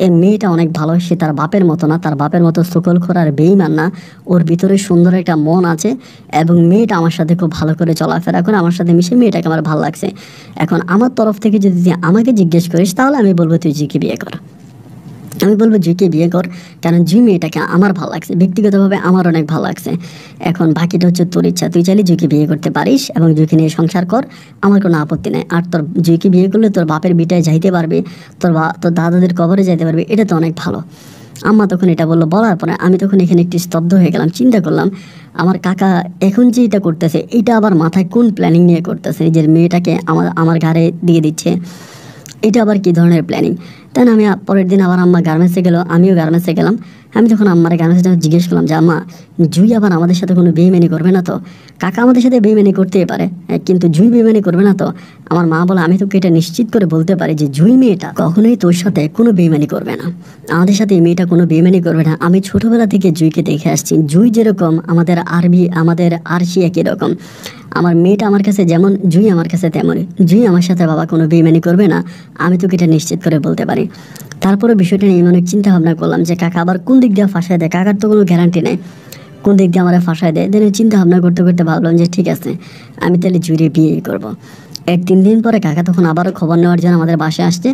এই মেয়েটা অনেক ভালো, সে তার বাপের মতো না, তার বাপের মতো সকলখোর আর বেইমান না, ওর ভিতরে সুন্দর একটা মন আছে, এবং মেয়েটা আমার সাথে খুব ভালো করে চলাফেরা করে, আমার সাথে মিশে, মেয়েটাকে আমার ভালো লাগছে। এখন আমার তরফ থেকে যদি তুই আমাকে জিজ্ঞেস করিস তাহলে আমি বলবো তুই জুইকে বিয়ে কর। আমি বলবো জুইকে বিয়ে কর, কারণ জুই মেয়েটাকে আমার ভালো লাগছে, ব্যক্তিগতভাবে আমার অনেক ভালো লাগছে। এখন বাকিটা হচ্ছে তোর ইচ্ছা, তুই চাইলে জুইকে বিয়ে করতে পারিস এবং জুইকে নিয়ে সংসার কর, আমার কোনো আপত্তি নেই। আর তোর জুইকে বিয়ে করলে তোর বাপের বিটায় যাইতে পারবে, তোর দাদাদের কবরে যাইতে পারবে, এটা তো অনেক ভালো। আম্মা তখন এটা বললো, বলার পরে আমি তখন এখানে একটু স্তব্ধ হয়ে গেলাম, চিন্তা করলাম আমার কাকা এখন যে এটা করতেছে এটা আবার মাথায় কোন প্ল্যানিং নিয়ে করতেছে, নিজের মেয়েটাকে আমার ঘাড়ে দিয়ে দিচ্ছে, এটা আবার কী ধরনের প্ল্যানিং। তাই না, আমি পরের দিন আবার আম্মা গার্মেন্টসে গেলো, আমিও গার্মেন্টসে গেলাম। আমি যখন আম্মার গার্মেন্টসে জিজ্ঞেস করলাম যে আম্মা, জুই আবার আমাদের সাথে কোনো বেইমানি করবে না তো? কাকা আমাদের সাথে বেইমানি করতেই পারে, কিন্তু জুই বেইমানি করবে না তো? আমার মা বলে আমি তোকে এটা নিশ্চিত করে বলতে পারি যে জুই মেয়েটা কখনোই তোর সাথে কোনো বেইমানি করবে না, আমাদের সাথে এই মেয়েটা কোনো বেইমানি করবে না। আমি ছোটোবেলা থেকে জুইকে দেখে আসছি, জুই যেরকম আমাদের আরশি একই রকম, আমার মেয়েটা আমার কাছে যেমন, জুই আমার কাছে তেমনই। জুই আমার সাথে বাবা কোনো বেইমানি করবে না, আমি তোকে এটা নিশ্চিত করে বলতে পারি। তারপরে বিষয়টা নিয়ে অনেক চিন্তা ভাবনা করলাম যে কাকা আবার কোন দিক দিয়ে ফাঁসায় দেয়, কাকার তো কোনো গ্যারান্টি নেই কোন দিক দিয়ে আমার ফাঁসায় দেয়। দেন চিন্তা ভাবনা করতে করতে ভাবলাম যে ঠিক আছে আমি তাহলে জুইরে বিয়ে করবো। এর 3 দিন পরে কাকা তখন আবারও খবর নেওয়ার জন্য আমাদের বাসায় আসছে।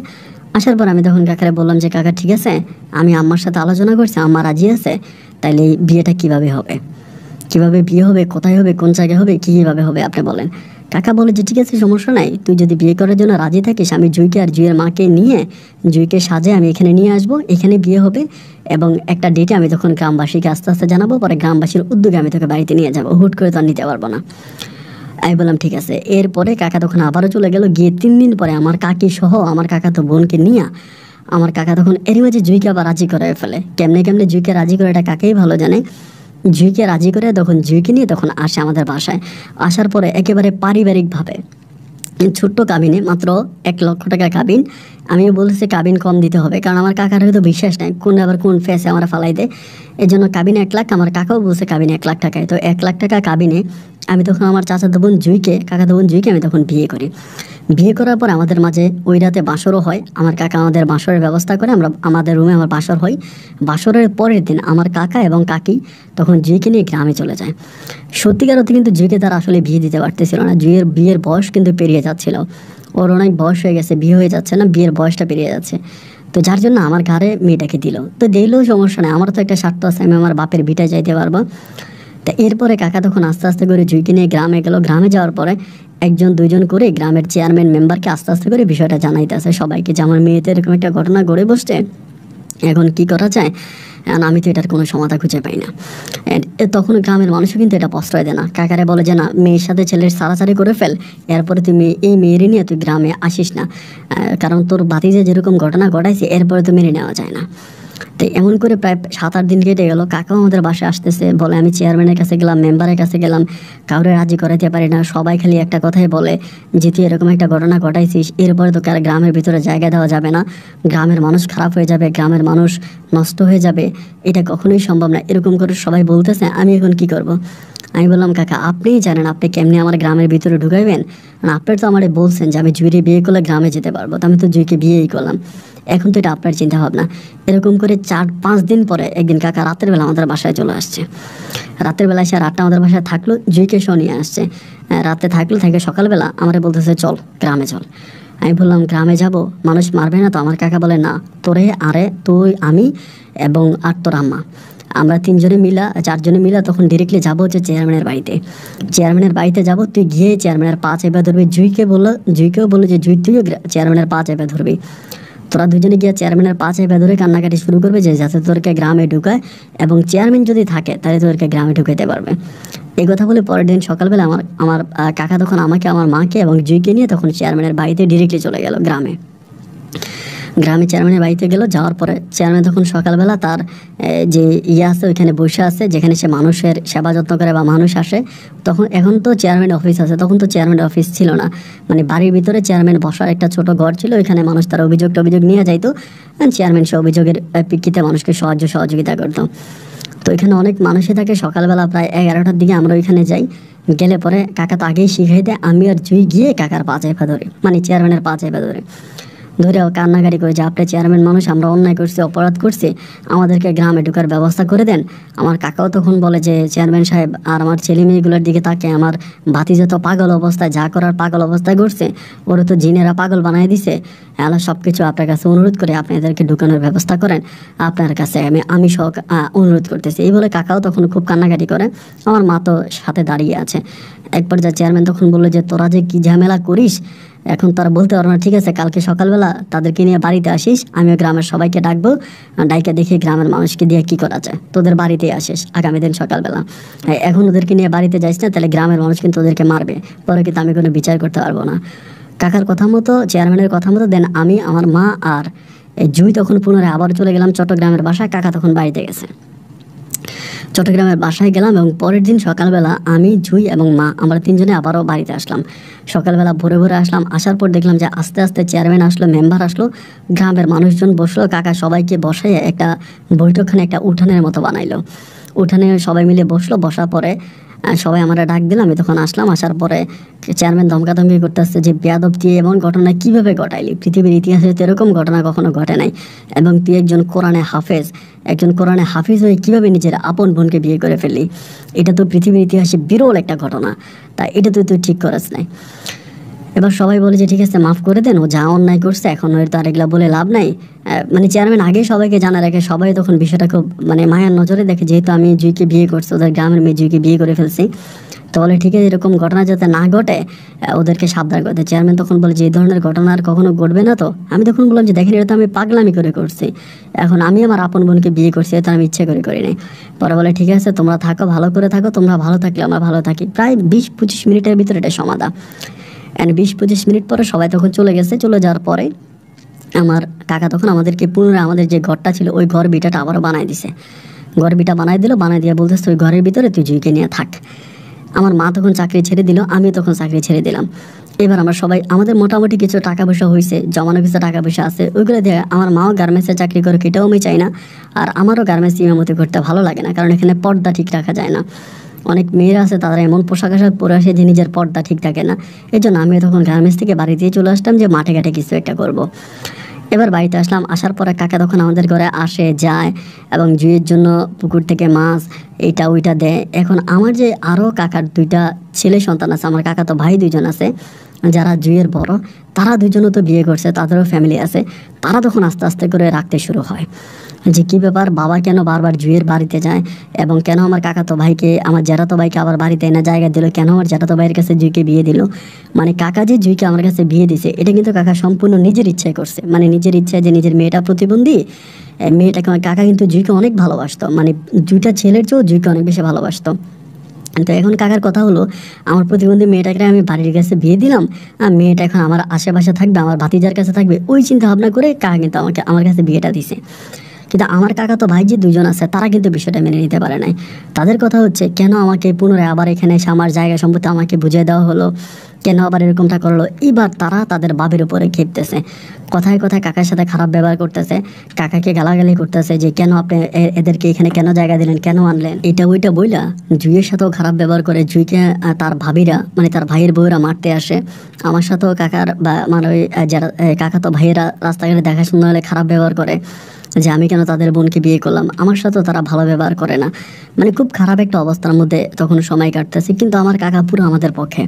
আসার পর আমি তখন কাকারে বললাম যে কাকা ঠিক আছে, আমি আম্মার সাথে আলোচনা করছি, আম্মা রাজি আছে, তাইলে এই বিয়েটা কিভাবে হবে, কিভাবে বিয়ে হবে, কোথায় হবে, কোন জায়গায় হবে, কীভাবে হবে আপনি বলেন। কাকা বলে যে ঠিক আছে সমস্যা নাই, তুই যদি বিয়ে করার জন্য রাজি থাকিস আমি জুইকে আর জুইয়ের মাকে নিয়ে জুইকে সাজে আমি এখানে নিয়ে আসবো, এখানে বিয়ে হবে এবং একটা ডেটে আমি তখন গ্রামবাসীকে আস্তে আস্তে জানাবো, পরে গ্রামবাসীর উদ্যোগে আমি তোকে বাড়িতে নিয়ে যাবো, হুট করে তো আর নিতে পারবো না। আমি বললাম ঠিক আছে। এরপরে কাকা তখন আবারও চলে গেল। গিয়ে 3 দিন পরে আমার কাকি সহ আমার কাকা তো বোনকে নিয়ে আমার কাকা তখন এরই মাঝে জুইকে আবার রাজি করে ফেলে। কেমনে কেমনে জুইকে রাজি করে এটা কাকেই ভালো জানে। জুইকে রাজি করে তখন জুইকে নিয়ে তখন আসে আমাদের বাসায়। আসার পরে একেবারে পারিবারিকভাবে ছোট্ট কাবিনে, মাত্র 1 লক্ষ টাকার কাবিন। আমিও বলেছি কাবিন কম দিতে হবে, কারণ আমার কাকার হয়তো বিশ্বাস নাই কোন আবার কোন ফেসে আমার ফালাই দেয়। এই জন্য কাবিনে 1 লাখ, আমার কাকাও বলছে কাবিনে 1 লাখ টাকায়। তো 1 লাখ টাকা কাবিনে আমি তখন আমার চাচাতো বোন জুইকে, কাকাতো বোন জুইকে আমি তখন বিয়ে করি। বিয়ে করার পর আমাদের মাঝে ওই রাতে বাসরও হয়। আমার কাকা আমাদের বাসরের ব্যবস্থা করে, আমরা আমাদের রুমে আমার বাসর হয়। বাসরের পরের দিন আমার কাকা এবং কাকি তখন জুইকে নিয়ে গ্রামে চলে যায়। সত্যিকার অর্থে কিন্তু জুইকে তারা আসলে বিয়ে দিতে পারতেছিল না। জুইয়ের বিয়ের বয়স কিন্তু পেরিয়ে যাচ্ছিল, ওর অনেক বয়স হয়ে গেছে, বিয়ে হয়ে যাচ্ছে না, বিয়ের বয়সটা পেরিয়ে যাচ্ছে। তো যার জন্য আমার ঘরে মেয়েটাকে দিল। তো দিলেও সমস্যা নেই, আমার তো একটা স্বার্থ আছে, আমি আমার বাপের ভিটায় যাইতে পারবো। তা এরপরে কাকা তখন আস্তে আস্তে করে জুইকে নিয়ে গ্রামে গেল। গ্রামে যাওয়ার পরে 1জন 2জন করে গ্রামের চেয়ারম্যান মেম্বারকে আস্তে আস্তে করে বিষয়টা জানাইতেছে সবাইকে যে আমার মেয়েতে এরকম একটা ঘটনা ঘটে বসছে, এখন কি করা যায়। আমি তো এটার কোনো সমাধান খুঁজে পাই না। তখন গ্রামের মানুষও কিন্তু এটা প্রশ্রয় দেয় না। কাকারে বলে যে না, মেয়ের সাথে ছেলের সারাসারি করে ফেল, এরপরে তুমি এই মেয়েরই নিয়ে তুই গ্রামে আসিস না, কারণ তোর বাতিজে যেরকম ঘটনা ঘটাইছে এরপরে তো মেনে নেওয়া যায় না। তো এমন করে প্রায় 7-8 দিন কেটে গেল। কাকাও আমাদের বাসায় আসতেছে, বলে আমি চেয়ারম্যানের কাছে গেলাম, মেম্বারের কাছে গেলাম, কাউরে রাজি করাইতে পারি না। সবাই খালি একটা কথাই বলে যে তুই এরকম একটা ঘটনা ঘটাইছিস, এরপরে তো কার গ্রামের ভিতরে জায়গা দেওয়া যাবে না, গ্রামের মানুষ খারাপ হয়ে যাবে, গ্রামের মানুষ নষ্ট হয়ে যাবে, এটা কখনোই সম্ভব না, এরকম করে সবাই বলতেছে। আমি এখন কি করব। আমি বললাম কাকা আপনিই জানেন আপনি কেমনি আমার গ্রামের ভিতরে ঢুকাইবেন, আপনার তো আমারে বলছেন যে আমি জুইরে বিয়ে করলে গ্রামে যেতে পারবো, তো আমি তো জুইকে বিয়েই করলাম, এখন তো এটা আপনার চিন্তা ভাবনা। এরকম করে 4-5 দিন পরে একদিন কাকা রাতের বেলা আমাদের বাসায় চলে আসছে। রাতের বেলা এসে রাতটা আমাদের বাসায় থাকলো, জুইকে সহ নিয়ে আসছে। রাতে থাকলো, থেকে সকালবেলা আমারে বলতেছে চল গ্রামে চল। আমি বললাম গ্রামে যাব, মানুষ মারবে না তো? আমার কাকা বলে না, তোরে আরে তুই আমি এবং আর তোর আম্মা, আমরা 3জনে মিলা 4জনে মিলা তখন ডিরেক্টলি যাবো হচ্ছে চেয়ারম্যানের বাড়িতে। চেয়ারম্যানের বাড়িতে যাব, তুই গিয়ে চেয়ারম্যানের পা চেপে ধরবি। জুইকেও বললো যে জুই তুইও চেয়ারম্যানের পা চেপে ধরবি। তোরা 2জনে গিয়ে চেয়ারম্যানের পা চেপে ধরে কান্নাকাটি শুরু করবে যে যাতে তোদেরকে গ্রামে ঢুকায়, এবং চেয়ারম্যান যদি থাকে তাহলে তোদেরকে গ্রামে ঢুকাইতে পারবে। এই কথা বলে পরের দিন সকালবেলা আমার কাকা তখন আমাকে, আমার মাকে এবং জুইকে নিয়ে তখন চেয়ারম্যানের বাড়িতে ডিরেক্টলি চলে গেল গ্রামে। চেয়ারম্যানের বাড়িতে গেল। যাওয়ার পরে চেয়ারম্যান তখন সকালবেলা তার যে আছে ওইখানে বসে আছে, যেখানে সে মানুষের সেবা যত্ন করে বা মানুষ আসে। তখন এখন তো চেয়ারম্যান অফিস আছে, তখন তো চেয়ারম্যান অফিস ছিল না, মানে বাড়ির ভিতরে চেয়ারম্যান বসার একটা ছোট ঘর ছিল, ওইখানে মানুষ তার অভিযোগ নিয়ে যাইতো। চেয়ারম্যান সে অভিযোগের প্রেক্ষিতে মানুষকে সহযোগিতা করতো। তো এখানে অনেক মানুষই থাকে। সকালবেলা প্রায় 11টার দিকে আমরা ওইখানে যাই। গেলে পরে কাকা তো আগেই শিখাই দেয়, আমি আর জুই গিয়ে কাকার পা চেপে ধরে, মানে চেয়ারম্যানের পা চেপে ধরে কান্নাকাটি করে যে আপনি চেয়ারম্যান মানুষ, আমরা অন্যায় করছি, অপরাধ করছি, আমাদেরকে গ্রামে ঢোকার ব্যবস্থা করে দেন। আমার কাকাও তখন বলে যে চেয়ারম্যান সাহেব, আর আমার ছেলে মেয়েগুলোর দিকে তাকে আমার ভাতিজা তো পাগল অবস্থায়, যা করার পাগল অবস্থায় করছে, ওরা তো জিনেরা পাগল বানাই দিছে, আল্লাহ সব কিছু আপনার কাছে অনুরোধ করে আপনি এদেরকে ঢুকানোর ব্যবস্থা করেন, আপনার কাছে আমি সহ অনুরোধ করতেছি। এই বলে কাকাও তখন খুব কান্নাকাটি করে। আমার মা তো সাথে দাঁড়িয়ে আছে। একবার যা চেয়ারম্যান তখন বললো যে তোরা যে কী ঝামেলা করিস, এখন তারা বলতে পারবো না, ঠিক আছে কালকে সকালবেলা তাদেরকে নিয়ে বাড়িতে আসিস, আমিও গ্রামের সবাইকে ডাকবো, ডাইকে দেখি গ্রামের মানুষকে দিয়ে কী করা যায়, তোদের বাড়িতেই আসিস আগামী দিন সকালবেলা। এখন ওদেরকে নিয়ে বাড়িতে যাইস না, তাহলে গ্রামের মানুষ কিন্তু ওদেরকে মারবে, পরে কিন্তু আমি কোনো বিচার করতে পারবো না। কাকার কথা মতো, চেয়ারম্যানের কথা মতো দেন আমি, আমার মা আর জুই তখন পুনরায় আবার চলে গেলাম চট্টগ্রামের বাসায়। কাকা তখন বাড়িতে গেছে। চট্টগ্রামের বাসায় গেলাম এবং পরের দিন সকালবেলা আমি, জুই এবং মা আমরা 3জনে আবারও বাড়িতে আসলাম। সকালবেলা ভোরে ভোরে আসলাম। আসার পর দেখলাম যে আস্তে আস্তে চেয়ারম্যান আসলো, মেম্বার আসলো, গ্রামের মানুষজন বসলো। কাকা সবাইকে বসায় একটা বৈঠকখানে একটা উঠানের মতো বানাইলো। উঠানে সবাই মিলে বসলো। বসার পরে সবাই আমরা ডাক দিলাম। আমি তখন আসলাম। আসার পরে চেয়ারম্যান ধমকাধমকি করতে আসছে যে বেয়াদব তুই এমন ঘটনা কীভাবে ঘটাইলি, পৃথিবীর ইতিহাসে তো এরকম ঘটনা কখনো ঘটে নাই, এবং তুই একজন কোরআনে হাফেজ হয়ে কীভাবে নিজের আপন বোনকে বিয়ে করে ফেললি, এটা তো পৃথিবীর ইতিহাসে বিরল একটা ঘটনা, তা এটা তুই ঠিক করিস নাই। এবার সবাই বলে যে ঠিক আছে মাফ করে দেন, ও যা অন্যায় করছে এখন ওর তো আর এগুলা বলে লাভ নাই। মানে চেয়ারম্যান আগে সবাইকে জানা রাখে, সবাই তখন বিষয়টা খুব মানে মায়ার নজরে দেখে, যেহেতু আমি জুইকে বিয়ে করছি, ওদের গ্রামের মেয়ে জুইকে বিয়ে করে ফেলছি, তো বলে ঠিক আছে এরকম ঘটনা যাতে না ঘটে ওদেরকে সাবধান করতে। চেয়ারম্যান তখন বলে যে এই ধরনের ঘটনা আর কখনো ঘটবে না। তো আমি তখন বললাম যে দেখেন এটা তো আমি পাগলামি করে করছি, এখন আমি আমার আপন বোনকে বিয়ে করছি, এটা আমি ইচ্ছে করে করি নাই। পরে বলে ঠিক আছে তোমরা থাকো, ভালো করে থাকো, তোমরা ভালো থাকলে আমরা ভালো থাকি। প্রায় 20-25 মিনিটের ভিতরে এটা সমাধান। অ্যান্ড 20-25 মিনিট পরে সবাই তখন চলে গেছে। চলে যাওয়ার পরে আমার কাকা তখন আমাদেরকে পুনরায় আমাদের যে ঘরটা ছিল ওই ঘর বিটাটা আবারও বানাই দিছে। ঘর বিটা বানাই দিল, বানাই দিয়ে বলতেছে ওই ঘরের ভিতরে তুই জুইকে নিয়ে থাক। আমার মা তখন চাকরি ছেড়ে দিল, আমি তখন চাকরি ছেড়ে দিলাম। এবার আমরা সবাই, আমাদের মোটামুটি কিছু টাকা পয়সা হয়েছে, জমানো কিছু টাকা পয়সা আছে, ওইগুলো দিয়ে আমার মাও গার্মেন্টসে চাকরি করে, এটাও আমি চাই না। আর আমারও গার্মেন্টস ইমামতি করতে ভালো লাগে না, কারণ এখানে পর্দা ঠিক রাখা যায় না। অনেক মেয়েরা আছে তারা এমন পোশাক আশাক পরে আসে যে নিজের পর্দা ঠিক থাকে না। এই জন্য আমি তখন গার্মেন্টস থেকে বাড়িতেই চলে আসলাম যে মাঠে ঘাটে কিছু একটা করব। এবার বাড়িতে আসলাম, আসার পরে কাকা তখন আমাদের ঘরে আসে যায় এবং জুইয়ের জন্য পুকুর থেকে মাছ এইটা ওইটা দেয়। এখন আমার যে আরও কাকার 2টা ছেলে সন্তান আছে, আমার কাকা তো ভাই 2জন আছে যারা জুইয়ের বড়, তারা 2জনও তো বিয়ে করছে, তাদেরও ফ্যামিলি আছে। তারা তখন আস্তে আস্তে করে রাখতে শুরু হয় যে কী ব্যাপার, বাবা কেন বারবার জুইয়ের বাড়িতে যায় এবং কেন আমার কাকাতো ভাইকে, আমার জ্যাঠাতো ভাইকে আবার বাড়িতে এনে জায়গা দিল, কেন আমার জ্যাঠাতো ভাইয়ের কাছে জুইকে বিয়ে দিল। মানে কাকা যে জুইকে আমার কাছে বিয়ে দিছে এটা কিন্তু কাকা সম্পূর্ণ নিজের ইচ্ছায় করছে, মানে নিজের ইচ্ছায়, যে নিজের মেয়েটা প্রতিবন্ধী, মেয়েটাকে কাকা কিন্তু জুইকে অনেক ভালোবাসতো, মানে 2টা ছেলের চেয়েও জুইকে অনেক বেশি ভালোবাসতো। তো এখন কাকার কথা হলো আমার প্রতিবন্ধী মেয়েটাকে আমি বাড়ির কাছে বিয়ে দিলাম, মেয়েটা এখন আমার আশেপাশে থাকবে, আমার ভাতিজার কাছে থাকবে, ওই চিন্তা ভাবনা করে কাকা কিন্তু আমার কাছে বিয়েটা দিছে। কিন্তু আমার কাকা তো ভাই যে 2জন আছে তারা কিন্তু বিষয়টা মেনে নিতে পারে নাই। তাদের কথা হচ্ছে কেন আমাকে পুনরায় আবার এখানে এসে আমার জায়গা সম্পত্তি আমাকে বুঝিয়ে দেওয়া হলো, কেন আবার এরকমটা করলো। এবার তারা তাদের বাবের উপরে খেপতেছে, কথায় কথায় কাকার সাথে খারাপ ব্যবহার করতেছে, কাকাকে গালাগালি করতেছে যে কেন আপনি এদেরকে এখানে কেন জায়গা দিলেন, কেন আনলেন, এটা ওইটা বইলা জুইয়ের সাথেও খারাপ ব্যবহার করে। জুইকে তার ভাবিরা মানে তার ভাইয়ের বউরা মারতে আসে, আমার সাথেও কাকার বা আমার ওই যারা কাকা তো ভাইয়েরা রাস্তাঘাটে দেখাশোনা হলে খারাপ ব্যবহার করে যে আমি কেন তাদের বোনকে বিয়ে করলাম। আমার সাথেও তারা ভালো ব্যবহার করে না, মানে খুব খারাপ একটা অবস্থার মধ্যে তখন সময় কাটতেছে। কিন্তু আমার কাকা পুরো আমাদের পক্ষে,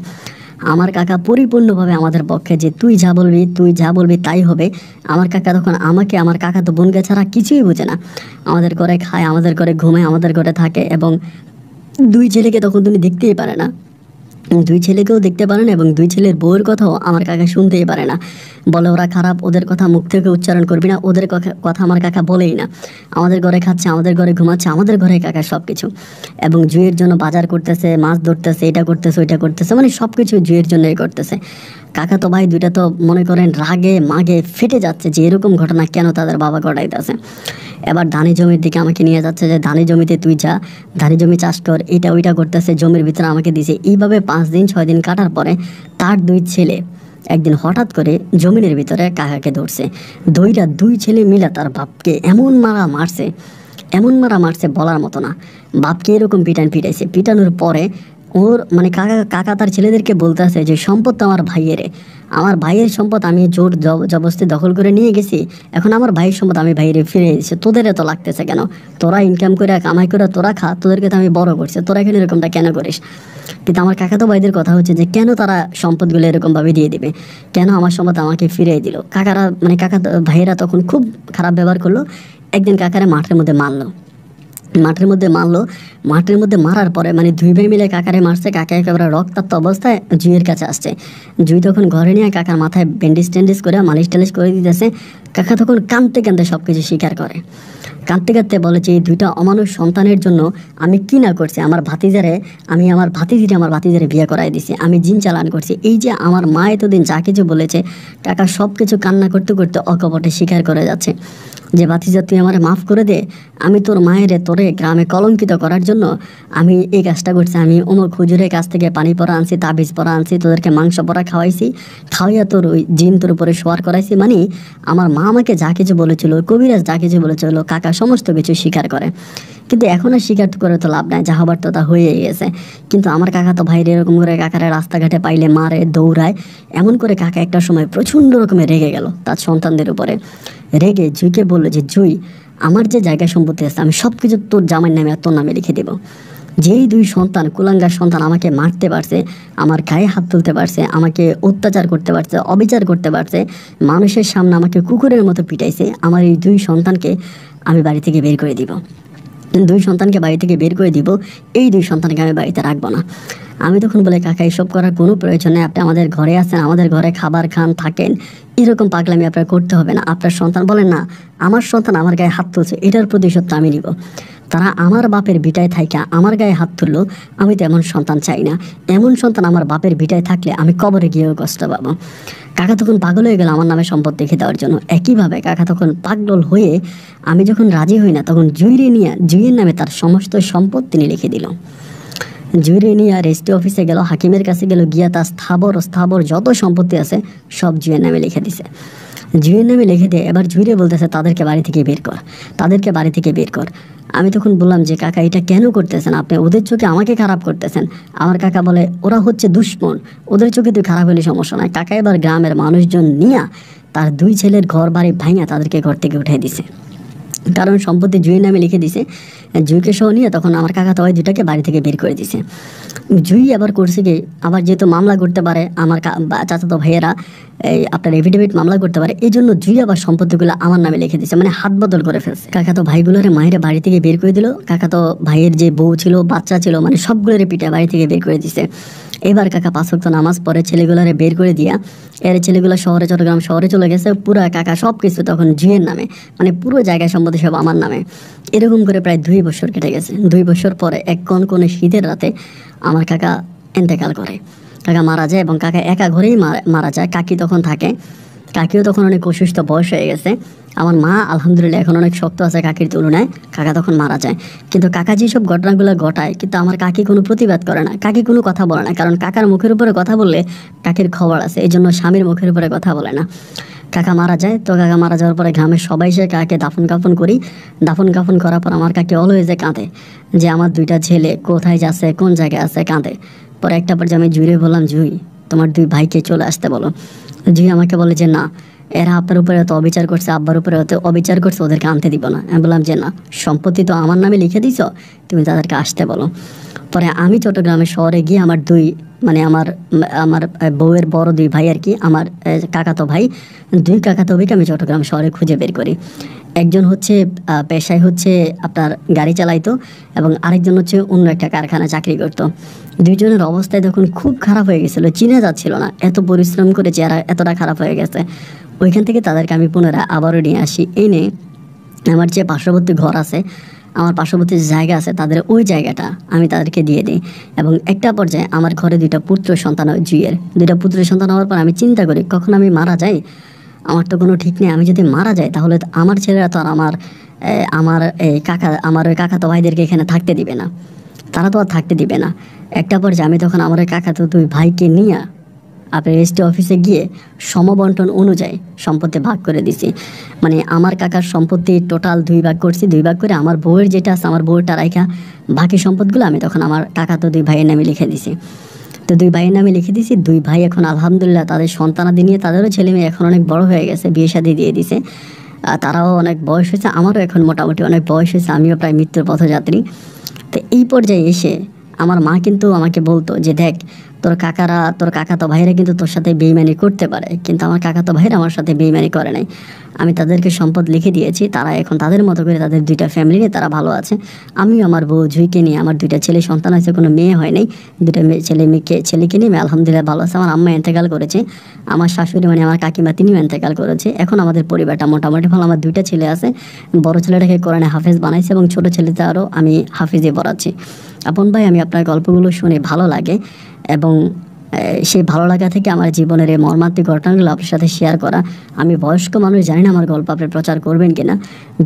আমার কাকা পরিপূর্ণভাবে আমাদের পক্ষে, যে তুই যা বলবি তাই হবে। আমার কাকা তখন আমাকে, আমার কাকা তো বোনকে ছাড়া কিছুই বোঝে না, আমাদের ঘরে খায়, আমাদের ঘরে ঘুমায়, আমাদের ঘরে থাকে এবং 2 ছেলেকে তখন তুমি দেখতেই পারে না, 2 ছেলেকেও দেখতে পারে না এবং 2 ছেলের বউয়ের কথাও আমার কাকা শুনতেই পারে না। বলে ওরা খারাপ, ওদের কথা মুখ থেকে উচ্চারণ করবি না, ওদের কথা আমার কাকা বলেই না। আমাদের ঘরে খাচ্ছে, আমাদের ঘরে ঘুমাচ্ছে, আমাদের ঘরে কাকা সব কিছু। এবং জুয়ের জন্য বাজার করতেছে, মাছ ধরতেছে, এটা করতেছে ওইটা করতেছে, মানে সব কিছু জুয়ের জন্যই করতেছে। কাকা তো ভাই 2টা তো মনে করেন রাগে মাগে ফেটে যাচ্ছে যে এরকম ঘটনা কেন তাদের বাবা ঘটাইতেছে। এবার ধানি জমির দিকে আমাকে নিয়ে যাচ্ছে যে ধানি জমিতে তুই যা, ধানি জমি চাষ কর, এটা ওইটা করতেছে, জমির ভিতরে আমাকে দিছে। এইভাবে 5 দিন 6 দিন কাটার পরে তার 2 ছেলে একদিন হঠাৎ করে জমিনের ভিতরে কাকাকে ধরছে, 2 ছেলে মিলে তার বাপকে এমন মারা মারছে বলার মতো না। বাপকে এরকম পিটাইছে, পিটানোর পরে ওর মানে কাকা তার ছেলেদেরকে বলতে আছে যে সম্পদ তো আমার ভাইয়ের সম্পদ আমি জোর জবরদস্তি দখল করে নিয়ে গেছি, এখন আমার ভাইয়ের সম্পদ আমি ভাইয়ের ফিরে দিচ্ছি, তোদের এত লাগতেছে কেন, তোরা ইনকাম করে কামাই করে তোরা খা, তোদেরকে তো আমি বড় করছি, তোরা এখানে এরকমটা কেন করিস। কিন্তু আমার কাকা তো ভাইদের কথা হচ্ছে যে কেন তারা সম্পদগুলো এরকমভাবে দিয়ে দিবে, কেন আমার সম্পদ আমাকে ফিরিয়ে দিল। কাকারা মানে কাকা ভাইয়েরা তখন খুব খারাপ ব্যবহার করলো। একদিন কাকারা মাঠের মধ্যে মারার পরে মানে 2 ভাই মিলে কাকারে মারছে। কাকা একেবারে রক্তাক্ত অবস্থায় জুইয়ের কাছে আসছে। জুই তখন ঘরে নিয়ে কাকার মাথায় ব্যান্ডেজ করে মালিশ টালিশ করে দিতেছে। কাকা তখন কাঁদতে সব কিছু স্বীকার করে, কাঁদতে বলে যে এই 2টা অমানুষ সন্তানের জন্য আমি কি না করছি, আমার ভাতিজিরে বিয়ে করাই দিছি, আমি জিন চালান করছি। এই যে আমার মা এতদিন যা কিছু বলেছে, কাকা সব কিছু কান্না করতে অকপটে স্বীকার করে যাচ্ছে যে ভাতিজা তুই আমার মাফ করে দে, আমি তোর তোরে গ্রামে কলঙ্কিত করার জন্য আমি এই কাজটা করছি। আমি অমুক হুজুরের কাছ থেকে পানি পরা আনছি, তাবিজ পরা আনছি, তোদেরকে মাংস পরা খাওয়াইয়া তোর ওই জিন তোর উপরে শোয়ার করাইছি। মানে আমার মা আমাকে যা কিছু বলেছিল, কবিরাজ যা কিছু বলেছিল, কাকা সমস্ত কিছু স্বীকার করে। কিন্তু এখন আর স্বীকার করে তো লাভ নাই, যা হবার তো তা হয়ে গেছে। কিন্তু আমার কাকা তো ভাইরে এরকম করে কাকারে রাস্তাঘাটে পাইলে মারে, দৌড়ায়। এমন করে কাকা একটা সময় প্রচণ্ড রকমের রেগে গেল তার সন্তানদের উপরে। রেগে জুইকে বললো যে জুই, আমার যে জায়গা সম্পত্তি আছে আমি সব কিছু তোর জামাইয়ের নামে আর তোর নামে লিখে দেবো। যেই দুই সন্তান, কুলাঙ্গার সন্তান আমাকে মারতে পারছে, আমার গায়ে হাত তুলতে পারছে, আমাকে অত্যাচার করতে পারছে, অবিচার করতে পারছে, মানুষের সামনে আমাকে কুকুরের মতো পিটাইছে, আমার এই দুই সন্তানকে আমি বাড়ি থেকে বের করে দিব। দুই সন্তানকে বাড়ি থেকে বের করে দিব, এই দুই সন্তানকে আমি বাড়িতে রাখবো না। আমি তখন বলে, কাকা এসব করার কোনো প্রয়োজন নেই, আপনি আমাদের ঘরে আছেন, আমাদের ঘরে খাবার খান, থাকেন, এরকম পাগলামি আপনার করতে হবে না। আপনার সন্তান বলেন, না আমার সন্তান আমার গায়ে হাত তুলছে, এটার প্রতিশোধ আমি নিব। তারা আমার বাপের ভিটায় থাইকা আমার গায়ে হাত তুললো, আমি তো এমন সন্তান চাই না। এমন সন্তান আমার বাপের ভিটায় থাকলে আমি কবরে গিয়েও কষ্ট পাবো। কাকা তখন পাগল হয়ে গেল আমার নামে সম্পদ লিখে দেওয়ার জন্য। একইভাবে কাকা তখন পাগল হয়ে, আমি যখন রাজি হই না তখন জুইরে নিয়ে জুইয়ের নামে তার সমস্ত সম্পদ তিনি লিখে দিল। জুইরে নিয়ে রেজিস্ট্রি অফিসে গেল, হাকিমের কাছে গেল, গিয়া তার স্থাবর যত সম্পত্তি আছে সব জুইয়ের নামে লিখে দিছে। জুইয়ের নামে লিখে দিয়ে এবার জুইরে বলতেছে, তাদেরকে বাড়ি থেকে বের কর, তাদেরকে বাড়ি থেকে বের কর। আমি তখন বললাম যে, কাকা এটা কেন করতেছেন আপনি? ওদের চোখে আমাকে খারাপ করতেছেন। আমার কাকা বলে, ওরা হচ্ছে দুশ্মন, ওদের চোখে তুই খারাপ হলে সমস্যা নাই। কাকা এবার গ্রামের মানুষজন নিয়ে তার দুই ছেলের ঘর বাড়ি ভাঙা তাদেরকে ঘর থেকে উঠে দিছে, কারণ সম্পত্তি জুইয়ের নামে লিখে দিছে। জুইকে সহ নিয়ে তখন আমার কাকা তো ওই দুটাকে বাড়ি থেকে বের করে দিছে। জুই আবার করছে কি, আবার যেহেতু মামলা করতে পারে আমার চাচাতো ভাইয়েরা, এই আপনার এফিডেভিট মামলা করতে পারে, এই জন্য জুই আবার সম্পত্তিগুলো আমার নামে লিখে দিছে, মানে হাত বদল করে ফেলছে। কাকা তো ভাইগুলোরে মায়ের বাড়ি থেকে বের করে দিল, কাকা তো ভাইয়ের যে বউ ছিল, বাচ্চা ছিল, মানে সবগুলোরে পিঠে বাড়ি থেকে বের করে দিছে। এবার কাকা 5 ওয়াক্ত নামাজ পড়ে ছেলেগুলারে বের করে দিয়া, এর ছেলেগুলো চট্টগ্রাম শহরে চলে গেছে। পুরো কাকা সব কিছু তখন জুইয়ের নামে, মানে পুরো জায়গায় সম্পত্তি সব আমার নামে। এরকম করে প্রায় 2 বছর কেটে গেছে। 2 বছর পরে এক কনকনে শীতের রাতে আমার কাকা ইন্তেকাল করে, কাকা মারা যায়, এবং কাকা একা ঘরেই মারা যায়। কাকি তখন থাকে, কাকিও তখন অনেক অসুস্থ, বয়স হয়ে গেছে। আমার মা আলহামদুলিল্লাহ এখন অনেক শক্ত আছে কাকির তুলনায়। কাকা তখন মারা যায়, কিন্তু কাকা যেসব ঘটনাগুলো ঘটায়, কিন্তু আমার কাকি কোনো প্রতিবাদ করে না, কাকি কোনো কথা বলে না, কারণ কাকার মুখের উপরে কথা বললে কাকির খবর আছে, এই জন্য স্বামীর মুখের উপরে কথা বলে না। কাকা মারা যায়, তো কাকা মারা যাওয়ার পরে গ্রামের সবাই সে কাকে দাফন কাফন করি। দাফন কাফন করার পর আমার কাকি অলওয়েজে কাঁদে যে আমার 2টা ছেলে কোথায় যাচ্ছে, কোন জায়গায় আছে, কাঁদে। পরে একটা পর্যায়ে আমি জুইরে বললাম, জুই তোমার 2 ভাইকে চলে আসতে বলো। জুই আমাকে বলে যে, না এরা আপনার উপরে এত অবিচার করছে, আব্বার উপরে এত অবিচার করছে, ওদেরকে আনতে দিব না। আমি বললাম যে, না সম্পত্তি তো আমার নামে লিখে দিছ, তুমি তাদেরকে আসতে বলো। পরে আমি চট্টগ্রামের শহরে গিয়ে আমার মানে আমার বউয়ের বড় 2 ভাই আর কি, আমার কাকাতো ভাই, 2 কাকাতো ভাইকে আমি চট্টগ্রাম শহরে খুঁজে বের করি। একজন হচ্ছে পেশায় হচ্ছে আপনার গাড়ি চালাইতো, এবং আরেকজন হচ্ছে অন্য একটা কারখানা চাকরি করতো। 2 জনের অবস্থায় তখন খুব খারাপ হয়ে গেছিলো, চিনা যাচ্ছিল না, এত পরিশ্রম করে চেহারা এতটা খারাপ হয়ে গেছে। ওইখান থেকে তাদেরকে আমি পুনরায় আবারও নিয়ে আসি, এনে আমার যে পার্শ্ববর্তী ঘর আছে, আমার পার্শ্ববর্তী যে জায়গা আছে, তাদের ওই জায়গাটা আমি তাদেরকে দিয়ে দিই। এবং একটা পর্যায়ে আমার ঘরে 2টা পুত্র সন্তান হয় জুইয়ের। 2টা পুত্র সন্তান হওয়ার পর আমি চিন্তা করি, কখন আমি মারা যাই, আমার তো কোনো ঠিক নেই। আমি যদি মারা যাই তাহলে আমার ছেলেরা তো আর আমার ওই কাকাতো ভাইদেরকে এখানে থাকতে দিবে না, তারা তো আর থাকতে দিবে না। একটা পর্যায়ে আমি তখন আমার ওই কাকাতো 2 ভাইকে নিয়ে আপনার রেজিস্ট্রি অফিসে গিয়ে সমবন্টন অনুযায়ী সম্পত্তি ভাগ করে দিছি। মানে আমার কাকার সম্পত্তি টোটাল 2 ভাগ করছি, 2 ভাগ করে আমার বউয়ের যেটা আছে, আমার বউয়েরটা রাইখা বাকি সম্পদগুলো আমি তখন আমার কাকাতো 2 ভাইয়ের নামে লিখে দিছি। তো 2 ভাইয়ের নামে লিখে দিছি। 2 ভাই এখন আলহামদুলিল্লাহ তাদের সন্তানাদি নিয়ে, তাদেরও ছেলে মেয়ে এখন অনেক বড় হয়ে গেছে, বিয়ে শাদী দিয়ে দিছে, তারাও অনেক বয়স হয়েছে, আমারও এখন মোটামুটি অনেক বয়স হয়েছে, আমিও প্রায় মৃত্যুর পথযাত্রী। তো এই পর্যায়ে এসে আমার মা কিন্তু আমাকে বলতো যে, দেখ তোর কাকাতো ভাইরা কিন্তু তোর সাথে বেইমানি করতে পারে, কিন্তু আমার কাকাতো ভাইরা আমার সাথে বেইমানি করে নাই। আমি তাদেরকে সম্পদ লিখে দিয়েছি, তারা এখন তাদের মতো করে তাদের 2টা ফ্যামিলি নিয়ে তারা ভালো আছে। আমিও আমার বউ জুইকে নিয়ে, আমার 2টা ছেলে সন্তান আছে, কোনো মেয়ে হয় নাই, 2টা ছেলেকে নিয়ে আমি আলহামদুলিল্লাহ ভালো আছে। আমার আম্মা ইন্তেকাল করেছে, আমার শাশুড়ি মানে আমার কাকিমা তিনিও ইন্তেকাল করেছে। এখন আমাদের পরিবারটা মোটামুটি ভালো। আমার 2টা ছেলে আছে, বড় ছেলেটাকে কোরআনে হাফেজ বানাইছে, এবং ছোটো ছেলেটা আরও আমি হাফিজে পড়াচ্ছি। আপন ভাই, আমি আপনার গল্পগুলো শুনে ভালো লাগে, এবং সেই ভালো লাগা থেকে আমার জীবনের এই মর্মান্তিক ঘটনাগুলো আপনার সাথে শেয়ার করা। আমি বয়স্ক মানুষ, জানি না আমার গল্প আপনি প্রচার করবেন কিনা।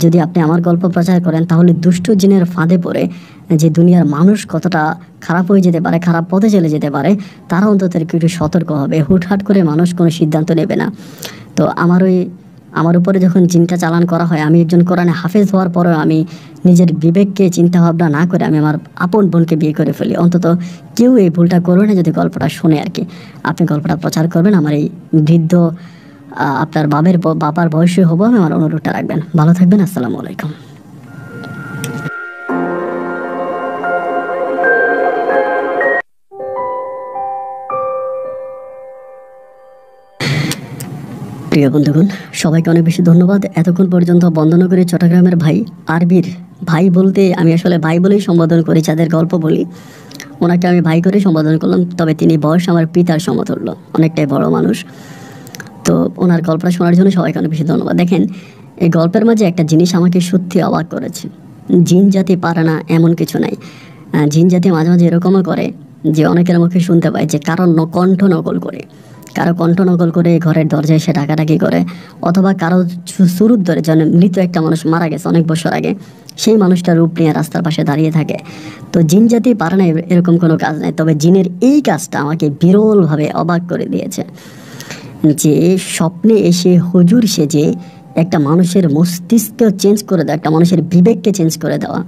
যদি আপনি আমার গল্প প্রচার করেন তাহলে দুষ্ট জিনের ফাঁদে পড়ে যে দুনিয়ার মানুষ কতটা খারাপ হয়ে যেতে পারে, খারাপ পথে চলে যেতে পারে, তারা অন্তত একটু সতর্ক হবে। হুটহাট করে মানুষ কোনো সিদ্ধান্ত নেবে না। তো আমার উপরে যখন জিনটা চালান করা হয়, আমি একজন কোরআনে হাফেজ হওয়ার পরেও আমি নিজের বিবেককে চিন্তা ভাবনা না করে আমি আমার আপন বোনকে বিয়ে করে ফেলি। অন্তত কেউ এই ভুলটা করবে না যদি গল্পটা শুনে আর কি। আপনি গল্পটা প্রচার করবেন, আমার এই বৃদ্ধ আপনার বাবার বয়সী হবো আমি, আমার অনুরোধটা রাখবেন। ভালো থাকবেন। আসসালামু আলাইকুম। প্রিয় বন্ধুগণ, সবাইকে অনেক বেশি ধন্যবাদ এতক্ষণ পর্যন্ত বন্দনা করে চট্টগ্রামের ভাই আরবির ভাই বলতে আমি আসলে ভাই বলেই সম্বোধন করি, যাদের গল্প বলি ওনাকে আমি ভাই করে সম্বোধন করলাম। তবে তিনি বয়স আমার পিতার সমতুল্য, অনেকটাই বড় মানুষ। তো ওনার গল্পটা শোনার জন্য সবাইকে অনেক বেশি ধন্যবাদ। দেখেন, এই গল্পের মাঝে একটা জিনিস আমাকে সত্যি অবাক করেছে। জিন জাতি পারে না এমন কিছু নাই। জিন জাতি মাঝে মাঝে এরকমও করে যে অনেকের মুখে শুনতে পায় যে কারো কণ্ঠ নকল করে, কারো কণ্ঠ নকল করে ঘরের দরজায় এসে ডাকাডাকি করে, অথবা কারো শুরুর ধরে যেন মৃত একটা মানুষ মারা গেছে অনেক বছর আগে, সেই মানুষটার রূপ নিয়ে রাস্তার পাশে দাঁড়িয়ে থাকে। তো জিন জাতি পারে না এরকম কোনো কাজ নেই। তবে জিনের এই কাজটা আমাকে বিরলভাবে অবাক করে দিয়েছে, যে স্বপ্নে এসে হুজুর সেজে একটা মানুষের মস্তিষ্ক চেঞ্জ করে দেওয়া, একটা মানুষের বিবেককে চেঞ্জ করে দেওয়া।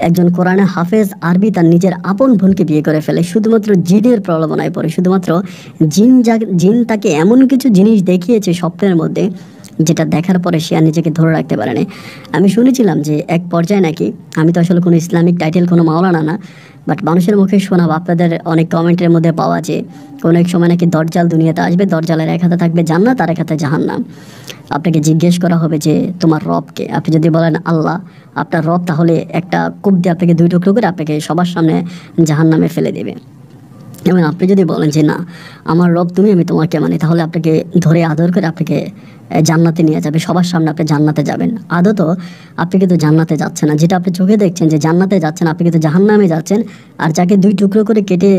একজন কোরআনে হাফেজ আরবি তার নিজের আপন বোনকে বিয়ে করে ফেলে শুধুমাত্র জিনের প্রলোভনায় পড়ে। শুধুমাত্র জিন তাকে এমন কিছু জিনিস দেখিয়েছে স্বপ্নের মধ্যে, যেটা দেখার পরে সে আর নিজেকে ধরে রাখতে পারেনি। আমি শুনেছিলাম যে এক পর্যায়ে নাকি, আমি তো আসলে কোনো ইসলামিক টাইটেল কোনো মাওলানা না, বাট মানুষের মুখে শোনা বা আপনাদের অনেক কমেন্টের মধ্যে পাওয়া, যে কোনো এক সময় নাকি দরজাল দুনিয়াতে আসবে, দরজালের এক হাতে থাকবে জান্নাত আর এক হাতে জাহান্নাম। আপনাকে জিজ্ঞেস করা হবে যে তোমার রবকে। আপনি যদি বলেন আল্লাহ, আপনার রব তাহলে একটা কূপ দিয়ে আপনাকে দুই টুকরো করে আপনাকে সবার সামনে জাহান্নামে ফেলে দেবে। এবং আপনি যদি বলেন যে না আমার রব তুমি, আমি তোমাকে মানি, তাহলে আপনাকে ধরে আদর করে আপনাকে জান্নাতে নিয়ে যাবে, সবার সামনে আপনি জান্নাতে যাবেন। আদত আপনি কিন্তু জান্নাতে যাচ্ছেন না, যেটা আপনি চোখে দেখছেন যে জান্নাতে যাচ্ছেন, আপনি কিন্তু জাহান্নামে যাচ্ছেন। আর যাকে দুই টুকরো করে কেটে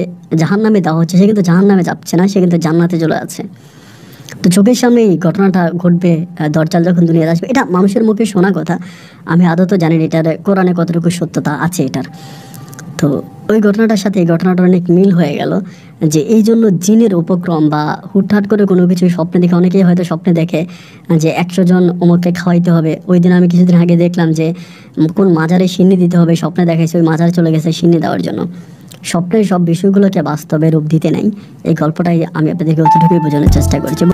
জাহান্নামে দেওয়া হচ্ছে সে কিন্তু জাহান্নামে যাচ্ছে না, সে কিন্তু জান্নাতে চলে যাচ্ছে। তো চোখের সামনে এই ঘটনাটা ঘটবে, দরজাল যখন দুনিয়াতে আসবে। এটা মানুষের মুখে শোনা কথা, আমি আদত জানি না এটার কোরআনে কতটুকু সত্যতা আছে এটার। তো ওই ঘটনাটার সাথে এই ঘটনাটা অনেক মিল হয়ে গেল, যে এই জন্য জিনের উপক্রম বা হুটহাট করে কোনো কিছু স্বপ্নে দেখে, অনেকেই হয়তো স্বপ্নে দেখে যে 100 জন অমুককে খাওয়াইতে হবে। ওই দিন আমি কিছুদিন আগে দেখলাম যে কোন মাজারে সিন্নি দিতে হবে, স্বপ্নে দেখাইছে ওই মাজারে চলে গেছে সিন্নি দেওয়ার জন্য। স্বপ্নের সব বিষয়গুলোকে বাস্তবে রূপ দিতে নাই। এই গল্পটাই আমি আপনাদেরকে অতটুকুই বোঝানোর চেষ্টা করছি।